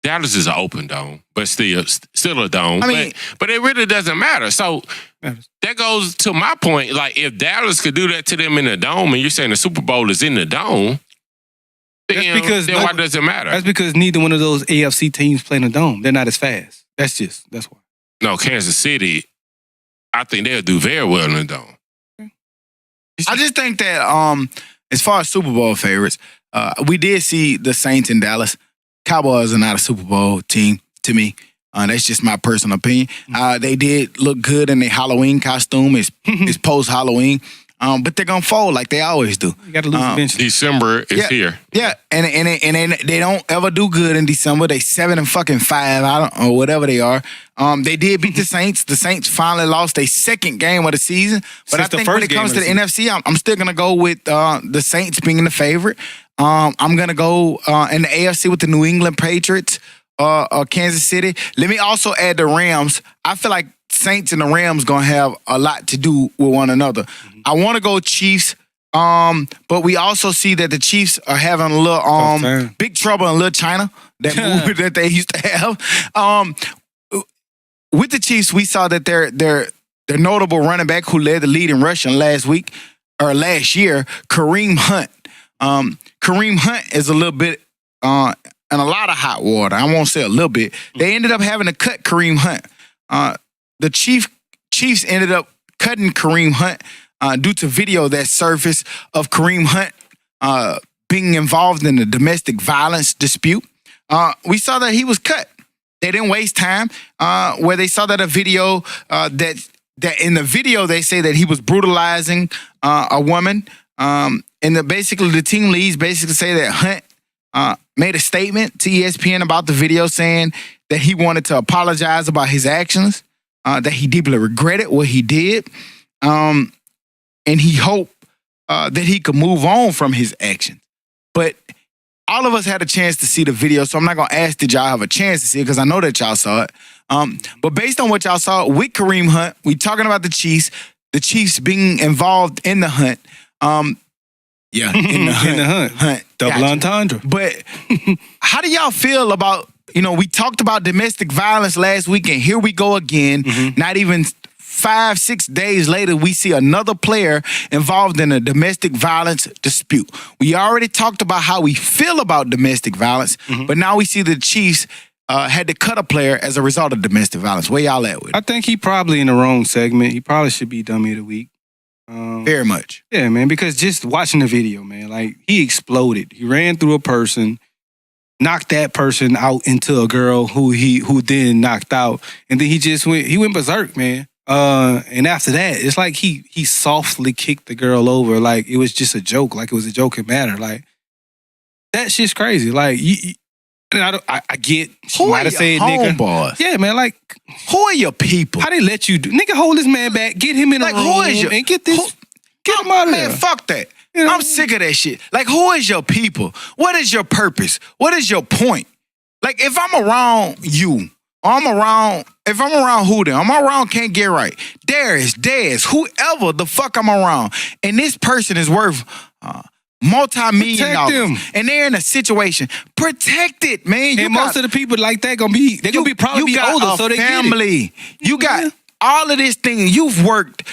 Dallas is an open dome, but still a dome. I mean- but it really doesn't matter. So that goes to my point. Like, if Dallas could do that to them in the dome, and you're saying the Super Bowl is in the dome, then why does it matter? That's because neither one of those AFC teams play in the dome. They're not as fast. That's why. No, Kansas City, I think they'll do very well in the dome. I just think that as far as Super Bowl favorites, we did see the Saints in Dallas. Cowboys are not a Super Bowl team to me. That's just my personal opinion. They did look good in their Halloween costume. It's post-Halloween. But they're going to fold like they always do. You got to lose eventually. December is here. Yeah, and they don't ever do good in December. They 7-5, or whatever they are. They did beat the Saints. The Saints finally lost their second game of the season. But Since I think when it comes to the NFC, I'm still gonna go with the Saints being the favorite. I'm gonna go in the AFC with the New England Patriots or Kansas City. Let me also add the Rams. I feel like Saints and the Rams gonna have a lot to do with one another. I want to go Chiefs. But we also see that the Chiefs are having a little big trouble in Little China, that movie that they used to have. With the Chiefs, we saw that their notable running back who led the lead in rushing last year, Kareem Hunt. Kareem Hunt is a little bit in a lot of hot water. I won't say a little bit. They ended up having to cut Kareem Hunt. The Chiefs ended up cutting Kareem Hunt due to video that surfaced of Kareem Hunt being involved in a domestic violence dispute. We saw that he was cut. They didn't waste time. Where they saw that a video that in the video they say that he was brutalizing a woman. And basically the team leads basically say that Hunt made a statement to ESPN about the video saying that he wanted to apologize about his actions, that he deeply regretted what he did, and he hoped that he could move on from his actions. But all of us had a chance to see the video, so I'm not gonna ask did y'all have a chance to see it because I know that y'all saw it. But based on what y'all saw with Kareem Hunt, we talking about the Chiefs being involved in the hunt. Yeah, in the hunt. Double entendre. But how do y'all feel about, we talked about domestic violence last week, and here we go again. Not even 5-6 days later, we see another player involved in a domestic violence dispute. We already talked about how we feel about domestic violence, but now we see the Chiefs had to cut a player as a result of domestic violence. Where y'all at with it? I think he probably in the wrong segment. He probably should be Dummy of the Week. Very much. Yeah, man, because just watching the video, man, like he exploded. He ran through a person, knocked that person out into a girl who then knocked out. And then he went berserk, man. And after that, it's like he softly kicked the girl over like it was just a joke, like it was a joking matter. Like that shit's crazy. Like I get who might have said nigga. Homeboys? Yeah, man. Like who are your people? how they let you do? Nigga, hold this man back, get him in a Like, room, who is your- and get him out of Man, there. fuck that. You know? I'm sick of that shit. Like, who is your people? What is your purpose? What is your point? Like, if I'm around you, or if I'm around Hootie, I'm around Can't Get Right, Darius, whoever the fuck I'm around, and this person is worth multi-million Protect dollars, them. and they're in a situation, protect it, man. And most of the people like that gonna be probably be got older, a so they get it. family. You got all of this thing. You've worked.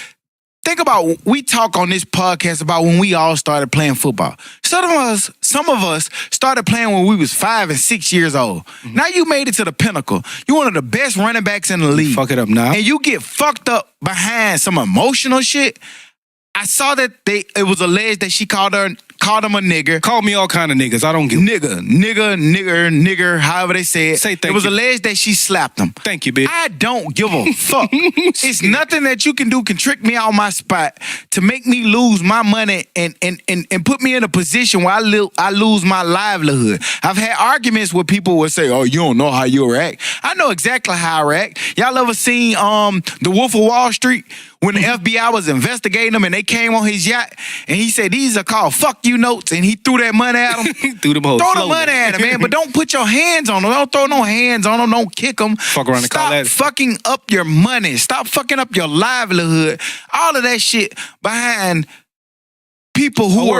Think about, we talk on this podcast about when we all started playing football. Some of us started playing when we was 5 and 6 years old. Now you made it to the pinnacle. You're one of the best running backs in the league. Fuck it up now. And you get fucked up behind some emotional shit. I saw that it was alleged that she called him a nigger. Call me all kind of niggas. I don't give. Nigger, however they say it. Say thank It was you. alleged that she slapped him. Thank you, bitch. I don't give a fuck. It's nothing that you can do can trick me out my spot to make me lose my money and put me in a position where I lose my livelihood. I've had arguments where people would say, "Oh, you don't know how you react." I know exactly how I react. Y'all ever seen The Wolf of Wall Street? When the FBI was investigating him and they came on his yacht and he said, "These are called fuck you notes," and he threw that money at him. Threw them hoes Throw the slowly. money at him, man, but don't put your hands on him. Don't throw no hands on him. Don't kick him. Fuck around and call Stop that. fucking up your money. Stop fucking up your livelihood. All of that shit behind people who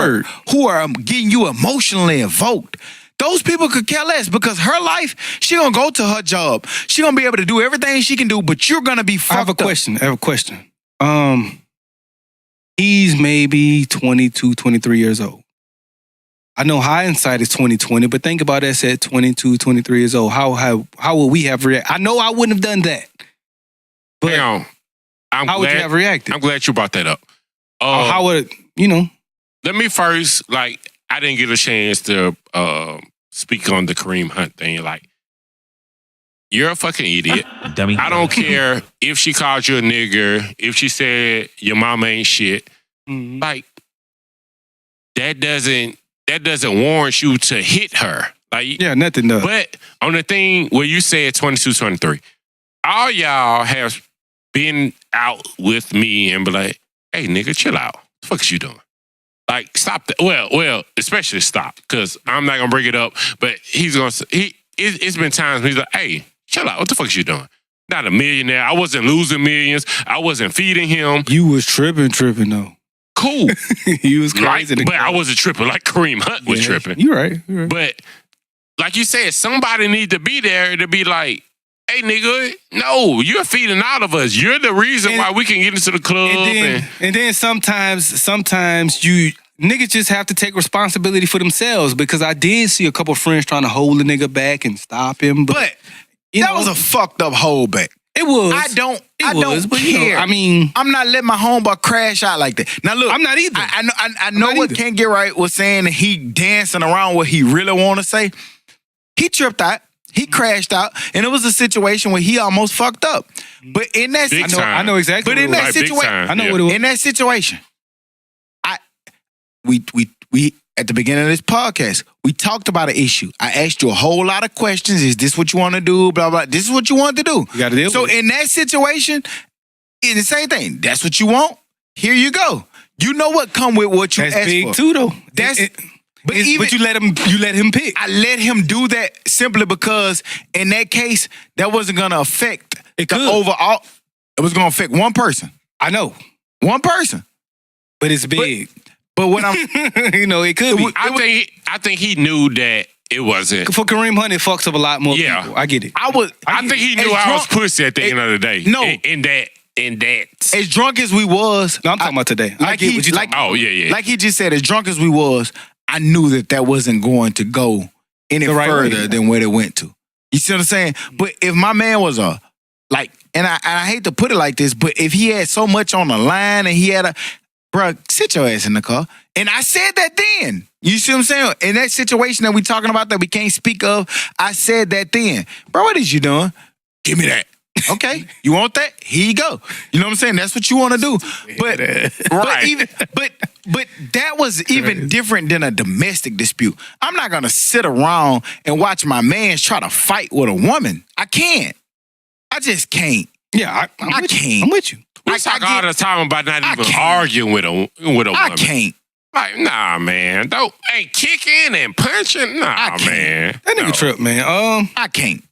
are getting you emotionally invoked. Those people could care less because her life, she gonna go to her job. She gonna be able to do everything she can do, but you're gonna be fucked I have a up. question. He's maybe 22, 23 years old. I know hindsight is 20/20, but think about us at 22, 23 years old. How would we have reacted? I know I wouldn't have done that. But Hang on. how would you have reacted? I'm glad you brought that up. Or how would, Let me first, I didn't get a chance to speak on the Kareem Hunt thing. Like, you're a fucking idiot. Dummy. I don't care if she called you a nigger, if she said your mama ain't shit. Like, that doesn't warrant you to hit her. Like, Yeah, nothing does. but on the thing where you said 22, 23, all y'all have been out with me and be like, "Hey, nigga, chill out. What the fuck is you doing?" Like, stop that. Well, especially stop, because I'm not gonna bring it up, but he's gonna say, it's been times when he's like, "Hey, chill out. What the fuck is you doing?" Not a millionaire. I wasn't losing millions. I wasn't feeding him. You was tripping though. Cool. You was crazy. But I wasn't tripping like Kareem Hunt was tripping. You're right. But like you said, somebody need to be there to be like, "Hey, nigga, no, you're feeding all of us. You're the reason why we can get into the club." And then sometimes you niggas just have to take responsibility for themselves, because I did see a couple friends trying to hold the nigga back and stop him. But That was a fucked up holdback. It was. I don't but, care. I'm not letting my homeboy crash out like that. Now look, I'm not either. I know what either. Can't Get Right was saying, and he dancing around what he really want to say. He tripped out. He crashed out, and it was a situation where he almost fucked up. But in that Big situation, time. I know exactly. But in what it that was. Like, big situation, time. I know Yeah. what it was. in that situation, we at the beginning of this podcast, we talked about an issue. I asked you a whole lot of questions. Is this what you want to do? Blah, blah. This is what you want to do. You got to deal So with it. in that situation, it's the same thing. That's what you want. Here you go. You know what come with what you That's asked big for. too, though. That's But you let him pick. I let him do that simply because in that case, that wasn't gonna affect the overall. It was gonna affect one person. I know. One person. But it's big. But what I'm it could be. I think he knew that it wasn't. For Kareem Hunt, it fucks up a lot more people. I get it. I think he knew I was pussy at the end of the day. No. In that. As drunk as we was. No, I'm talking about today. I get what you talking about. Oh, yeah. Like he just said, as drunk as we was, I knew that wasn't going to go any further than where it went to. You see what I'm saying? But if my man was and I hate to put it like this, but if he had so much on the line and he had bruh, sit your ass in the car. And I said that then. You see what I'm saying? In that situation that we talking about that we can't speak of, I said that then. Bro, what is you doing? Give me that. Okay, you want that? Here you go. You know what I'm saying? That's what you want to do. But but that was even different than a domestic dispute. I'm not gonna sit around and watch my man try to fight with a woman. I can't. I just can't. Yeah, I can't. I'm with you. We talk all the time about not even arguing with a woman. I can't. Like, nah, man. Ain't kicking and punching. Nah, man. That nigga trip, man. I can't.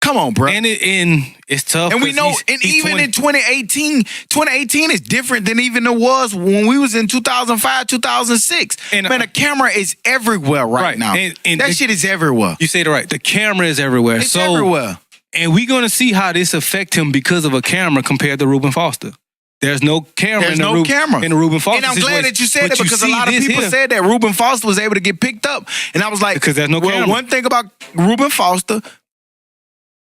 Come on, bro. And it's tough. And we know, even in 2018 is different than even it was when we was in 2005, 2006. And man, the camera is everywhere right now. And that shit is everywhere. You said it right. The camera is everywhere. It's everywhere. And we're going to see how this affect him because of a camera compared to Reuben Foster. There's no camera in the Reuben Foster. And I'm glad that you said that because a lot of people said that Reuben Foster was able to get picked up. And I was like, because there's no camera. One thing about Reuben Foster,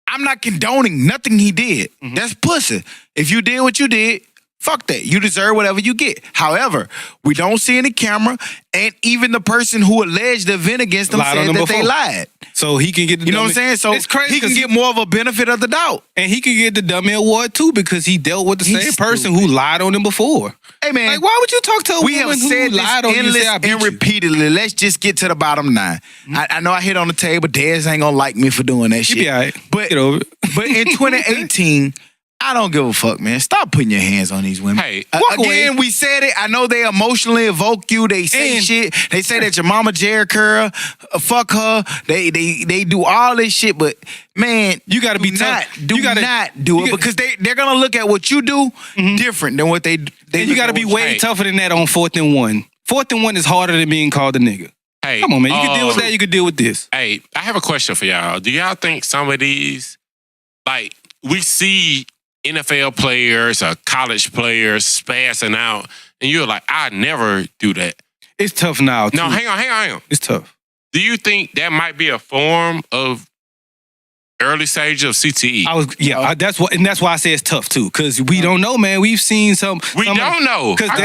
I'm not condoning nothing he did. Mm-hmm. That's pussy. If you did what you did, fuck that. You deserve whatever you get. However, we don't see any camera, and even the person who alleged the event against them said that they lied. So he can get the You know what I'm saying? So it's crazy, he can get more of a benefit of the doubt. And he can get the dummy award too because he dealt with the same person who lied on him before. Hey man, like why would you talk to a woman who lied on you and repeatedly? Let's just get to the bottom line. Mm-hmm. I know I hit on the table. Dez ain't gonna like me for doing that shit. You be all right. But get over it. But in 2018, I don't give a fuck, man. Stop putting your hands on these women. Hey, again, we said it. I know they emotionally evoke you. They say shit. They say that your mama Jerry curl, fuck her. They do all this shit, but man, you got to be tough. Do not do it because they're gonna look at what you do different than what they. You got to be way tougher than that on 4th and 1. 4th and 1 is harder than being called a nigga. Hey, come on, man. You can deal with that. You can deal with this. Hey, I have a question for y'all. Do y'all think some of these, like, we see NFL players or college players spazzing out, and you're like, I never do that. It's tough now, too. No, hang on. It's tough. Do you think that might be a form of early stage of CTE? That's why I say it's tough, too, because we don't know, man. We've seen some... We don't know. Because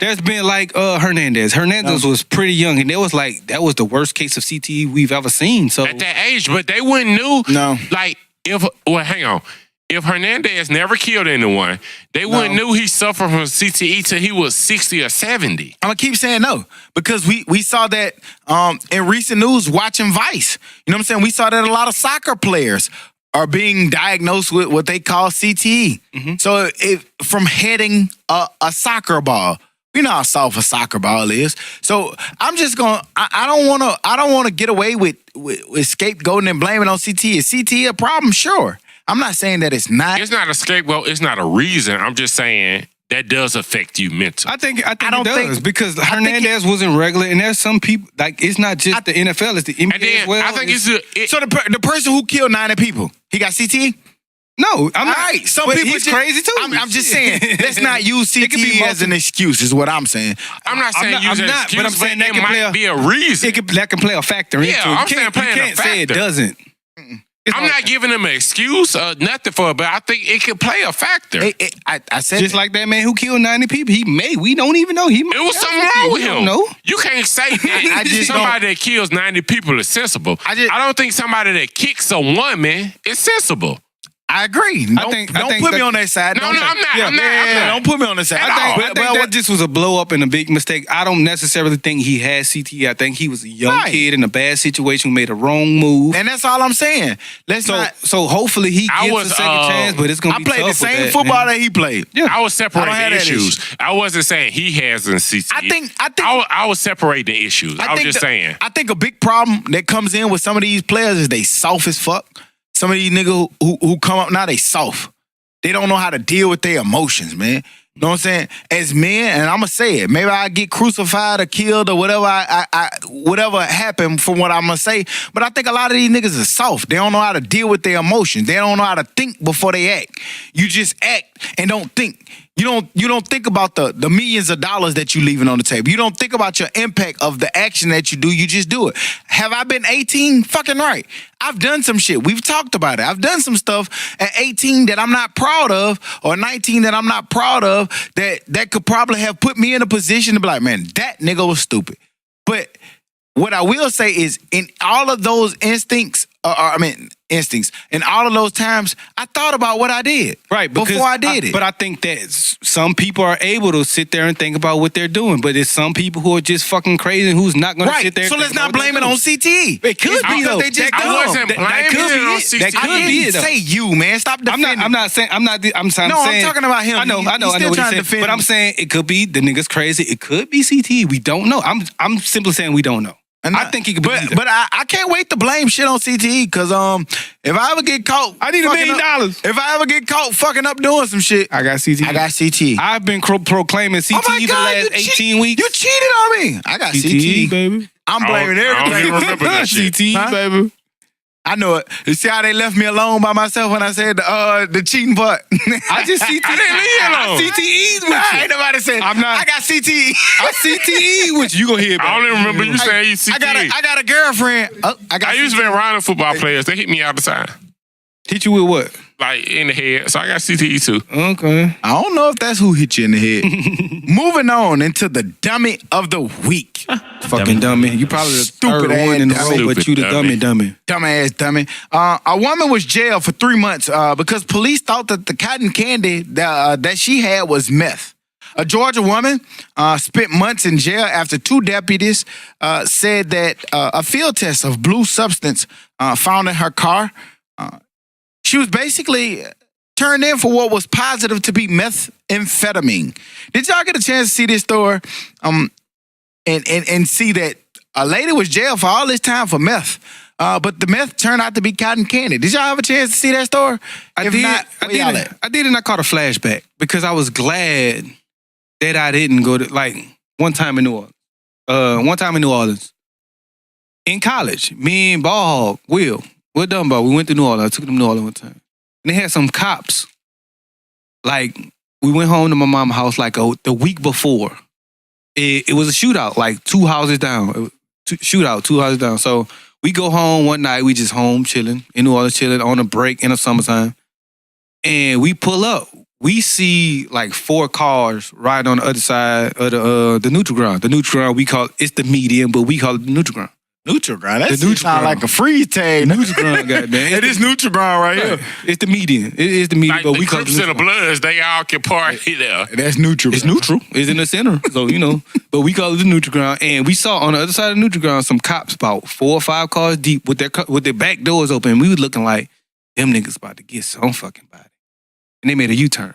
there's been, like, Hernandez. Hernandez was pretty young, and that was the worst case of CTE we've ever seen. So at that age, but they wouldn't knew. No. Like, hang on. If Hernandez never killed anyone, they wouldn't knew he suffered from CTE till he was 60 or 70. I'm going to keep saying no because we saw that in recent news watching Vice. You know what I'm saying? We saw that a lot of soccer players are being diagnosed with what they call CTE. Mm-hmm. So from heading a soccer ball, you know how soft a soccer ball is. So I'm just going I don't want to get away with scapegoating and blaming on CTE. Is CTE a problem? Sure. I'm not saying that it's not. It's not a scapegoat. It's not a reason. I'm just saying that does affect you mentally. I think it does because Hernandez wasn't regular, and there's some people like it's not just the NFL; it's the NBA as well. I think so. The person who killed 90 people, he got CTE. No, I'm not. Right. Some people he's crazy too. I'm just saying, let's not use CTE as an excuse. Is what I'm saying. I'm not saying use an excuse, but I'm saying that might be a reason. That can play a factor into it. I'm saying playing a factor. You can't say it doesn't. I'm not giving him an excuse or nothing for it, but I think it could play a factor. I said just like that man who killed 90 people. We don't even know. It was something wrong with him. No, you can't say that somebody that kills 90 people is sensible. I don't think somebody that kicks a woman is sensible. I agree. Don't put me on that side. No, I'm not. I'm not. Don't put me on that side. I think that just was a blow up and a big mistake. I don't necessarily think he had CTE. I think he was a young kid in a bad situation who made a wrong move. And that's all I'm saying. So hopefully he gets a second chance, but it's gonna be tough. I played the same football that he played. Yeah. I was separating the issues. I wasn't saying he has a CTE. I was separating the issues. I was just saying. I think a big problem that comes in with some of these players is they soft as fuck. Some of these niggas who come up now, they soft. They don't know how to deal with their emotions, man. You know what I'm saying? As men, and I'm gonna say it, maybe I get crucified or killed or whatever whatever happened from what I'm gonna say. But I think a lot of these niggas are soft. They don't know how to deal with their emotions. They don't know how to think before they act. You just act and don't think. You don't think about the millions of dollars that you leaving on the table. You don't think about your impact of the action that you do. You just do it. Have I been 18? Fucking right. I've done some shit. We've talked about it. I've done some stuff at 18 that I'm not proud of, or 19 that I'm not proud of, that could probably have put me in a position to be like, man, that nigga was stupid. But what I will say is, in all of those instincts, in all of those times, I thought about what I did before I did it. But I think that some people are able to sit there and think about what they're doing, but it's some people who are just fucking crazy who's not going to sit there. So let's not blame it on CTE. It could be though. They just I wasn't blaming it on CTE. That could be it. Say you, man. Stop defending. I'm talking about him. I know what you're saying. But I'm saying it could be the nigga's crazy. It could be CTE. We don't know. I'm simply saying we don't know. I think he could be either. But I can't wait to blame shit on CTE, because if I ever get caught, I need $1 million. If I ever get caught fucking up doing some shit, I got CTE. I've been proclaiming CTE for the last 18 weeks. You cheated on me. I got CTE, baby. I'm blaming everything. I don't remember that shit. CTE, baby. I know it. You see how they left me alone by myself when I said the cheating part? I just CTE. I didn't leave you alone. I CTE'd with you. Ain't nobody said I'm not. I got CTE. I CTE with you. You gonna hear about I don't even remember you saying you CTE. I got a girlfriend. I used to be around football players. They hit me all the time. Hit you with what? Like in the head. So I got CTE too. Okay. I don't know if that's who hit you in the head. Moving on into the dummy of the week. Fucking dummy. You probably the Stupid third one in the ass row, but you the dummy. Dumbass dummy. A woman was jailed for 3 months because police thought that the cotton candy that she had was meth. A Georgia woman spent months in jail after 2 deputies said that a field test of blue substance found in her car. She was basically turned in for what was positive to be methamphetamine. Did y'all get a chance to see this story? And see that a lady was jailed for all this time for meth. But the meth turned out to be cotton candy. Did y'all have a chance to see that story? I did, and I caught a flashback because I was glad that I didn't go to, like, one time in New Orleans. In college, me and Ball Hog, Will Dunbar, we went to New Orleans. I took them to New Orleans one time. And they had some cops. Like, we went home to my mom's house like the week before. It was a shootout, like 2 houses down. Shootout, 2 houses down. So we go home one night. We just home chilling, in New Orleans chilling, on a break in the summertime. And we pull up. We see like 4 cars riding on the other side of the neutral ground. The neutral ground, we call it's the median, but we call it the neutral ground. Neutral ground. That sounds like a freeze tag. Neutral ground, goddamn. It is neutral ground right here. It's the median. It is the median, Like but the we call it Crips and the Bloods, they all can party there. That's neutral. It's neutral. It's in the center. So, but we call it the neutral ground. And we saw on the other side of the neutral ground some cops about 4 or 5 cars deep with their back doors open. And we was looking like, them niggas about to get some fucking body. And they made a U-turn.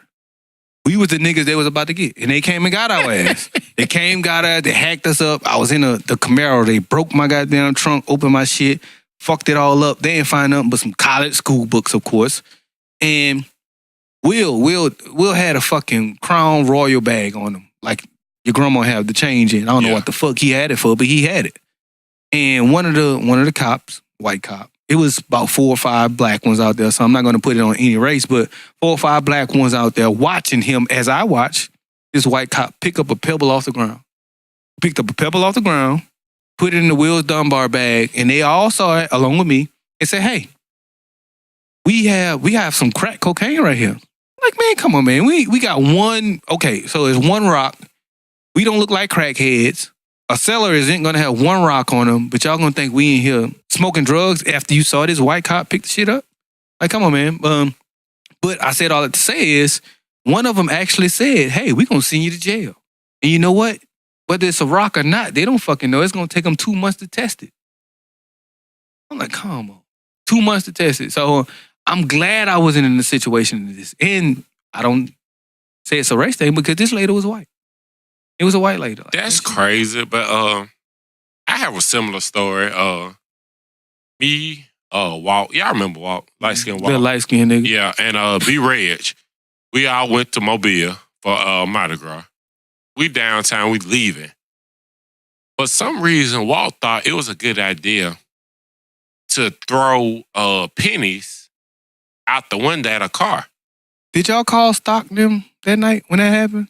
We was the niggas they was about to get. And they came and got our ass. They came, got us, they hacked us up. I was in the Camaro. They broke my goddamn trunk, opened my shit, fucked it all up. They didn't find nothing but some college school books, of course. And Will had a fucking Crown Royal bag on him. Like your grandma have the change in. I don't know what the fuck he had it for, but he had it. And one of the cops, white cop, it was about 4 or 5 black ones out there, so I'm not going to put it on any race, but 4 or 5 black ones out there watching him as I watch this white cop pick up a pebble off the ground. Picked up a pebble off the ground, put it in the Will Dunbar bag, and they all saw it along with me and said, hey, we have some crack cocaine right here. Like, man, come on, man. We got one, okay, so it's 1 rock. We don't look like crackheads. A seller isn't going to have 1 rock on them, but y'all going to think we in here smoking drugs after you saw this white cop pick the shit up? Like, come on, man. But I said all that to say is, one of them actually said, hey, we're going to send you to jail. And you know what? Whether it's a rock or not, they don't fucking know. It's going to take them 2 months to test it. I'm like, come on. 2 months to test it. So I'm glad I wasn't in a situation of this. And I don't say it's a race thing because this lady was white. It was a white lady. That's crazy. But I have a similar story. Me, Walt. Y'all remember Walt? Light-skinned Walt. The light-skinned nigga. Yeah, and B-Reg. We all went to Mobile for Mardi Gras. We downtown, we leaving. For some reason, Walt thought it was a good idea to throw pennies out the window at a car. Did y'all call stock them that night when that happened?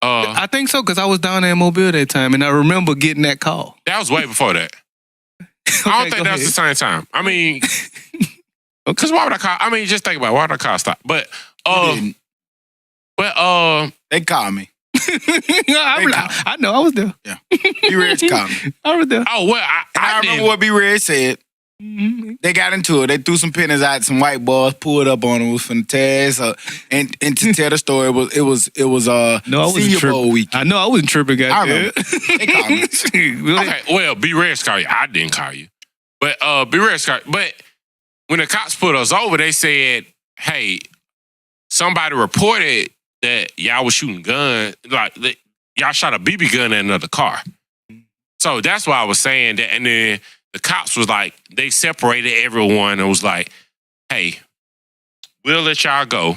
I think so, because I was down there in Mobile that time, and I remember getting that call. That was way before that. I don't think that's the same time. I mean, because why would I call? I mean, just think about it. Why would I call stock? But they called me. I know, I was there. Yeah. B-Reg called me. I was there. Oh, well, I remember what B-Reg said. Mm-hmm. They got into it. They threw some pennies out. Some white boys pulled up on them. Was from the test. And to tell the story, it was Senior Bowl weekend. I know I wasn't tripping. I remember. They called me. Okay, well, B-Reg called you. I didn't call you. But B-Reg called you. But when the cops put us over, they said, hey, somebody reported that y'all was shooting guns. Like, y'all shot a BB gun at another car. So that's why I was saying that. And then the cops was like, they separated everyone and was like, hey, we'll let y'all go.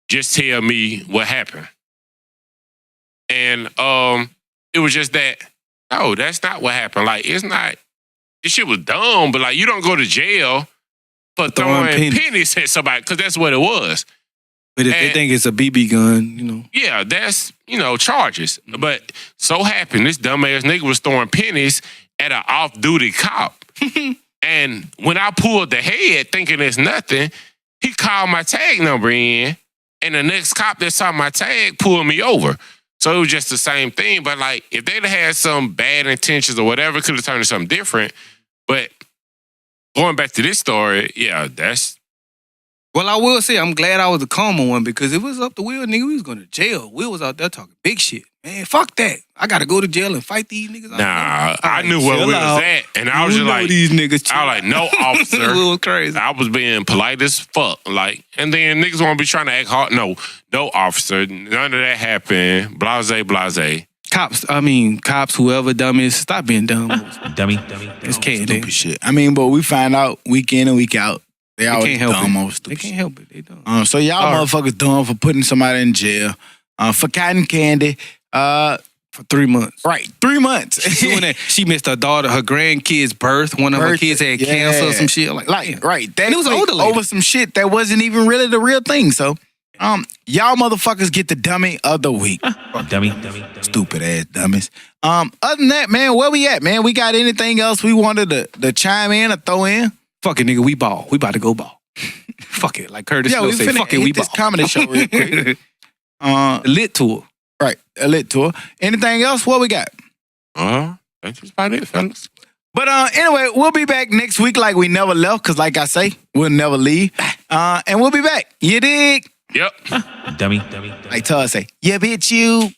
Just tell me what happened. And it was just that, no, that's not what happened. Like, it's not, this shit was dumb, but like, you don't go to jail for throwing pennies at somebody, because that's what it was. But if they think it's a BB gun, you know. Yeah, that's, charges. But so happened, this dumbass nigga was throwing pennies at an off-duty cop. And when I pulled the head thinking it's nothing, he called my tag number in, and the next cop that saw my tag pulled me over. So it was just the same thing. But like, if they'd have had some bad intentions or whatever, it could have turned into something different. But going back to this story, yeah, that's... Well, I will say I'm glad I was the calmer one, because if it was up to Will, nigga, we was going to jail. Will was out there talking big shit. Man, fuck that. I got to go to jail and fight these niggas. Nah, I knew where we was at. And I was just like, these niggas I was like, no, officer. Will was crazy. I was being polite as fuck. Like, and then niggas want to be trying to act hard. No, officer. None of that happened. Blase. Cops, whoever, dummies, stop being dumb. Dummy. It's candy. Stupid shit. But we find out week in and week out. They always dumb over They stupid can't help it. They dumb. So y'all motherfuckers dumb for putting somebody in jail for cotton candy. For 3 months. Right, 3 months. Doing that. She missed her grandkid's birth. One of her kids had cancer or some shit. Like right. That and it was older lady. Over some shit that wasn't even really the real thing. So, y'all motherfuckers get the dummy of the week. Dummy. Stupid ass dummies. Other than that, man, where we at, man? We got anything else we wanted to chime in or throw in? Fuck it, nigga. We ball. We about to go ball. Fuck it. Like Curtis Snow say, fuck it, we ball. This comedy show real quick. Lit tour. Right, a lit tour. Anything else? What we got? That's just about it, fellas. But anyway, we'll be back next week like we never left, because like I say, we'll never leave. And we'll be back. You dig? Yep. Dummy. Like Todd say, yeah, bitch, you.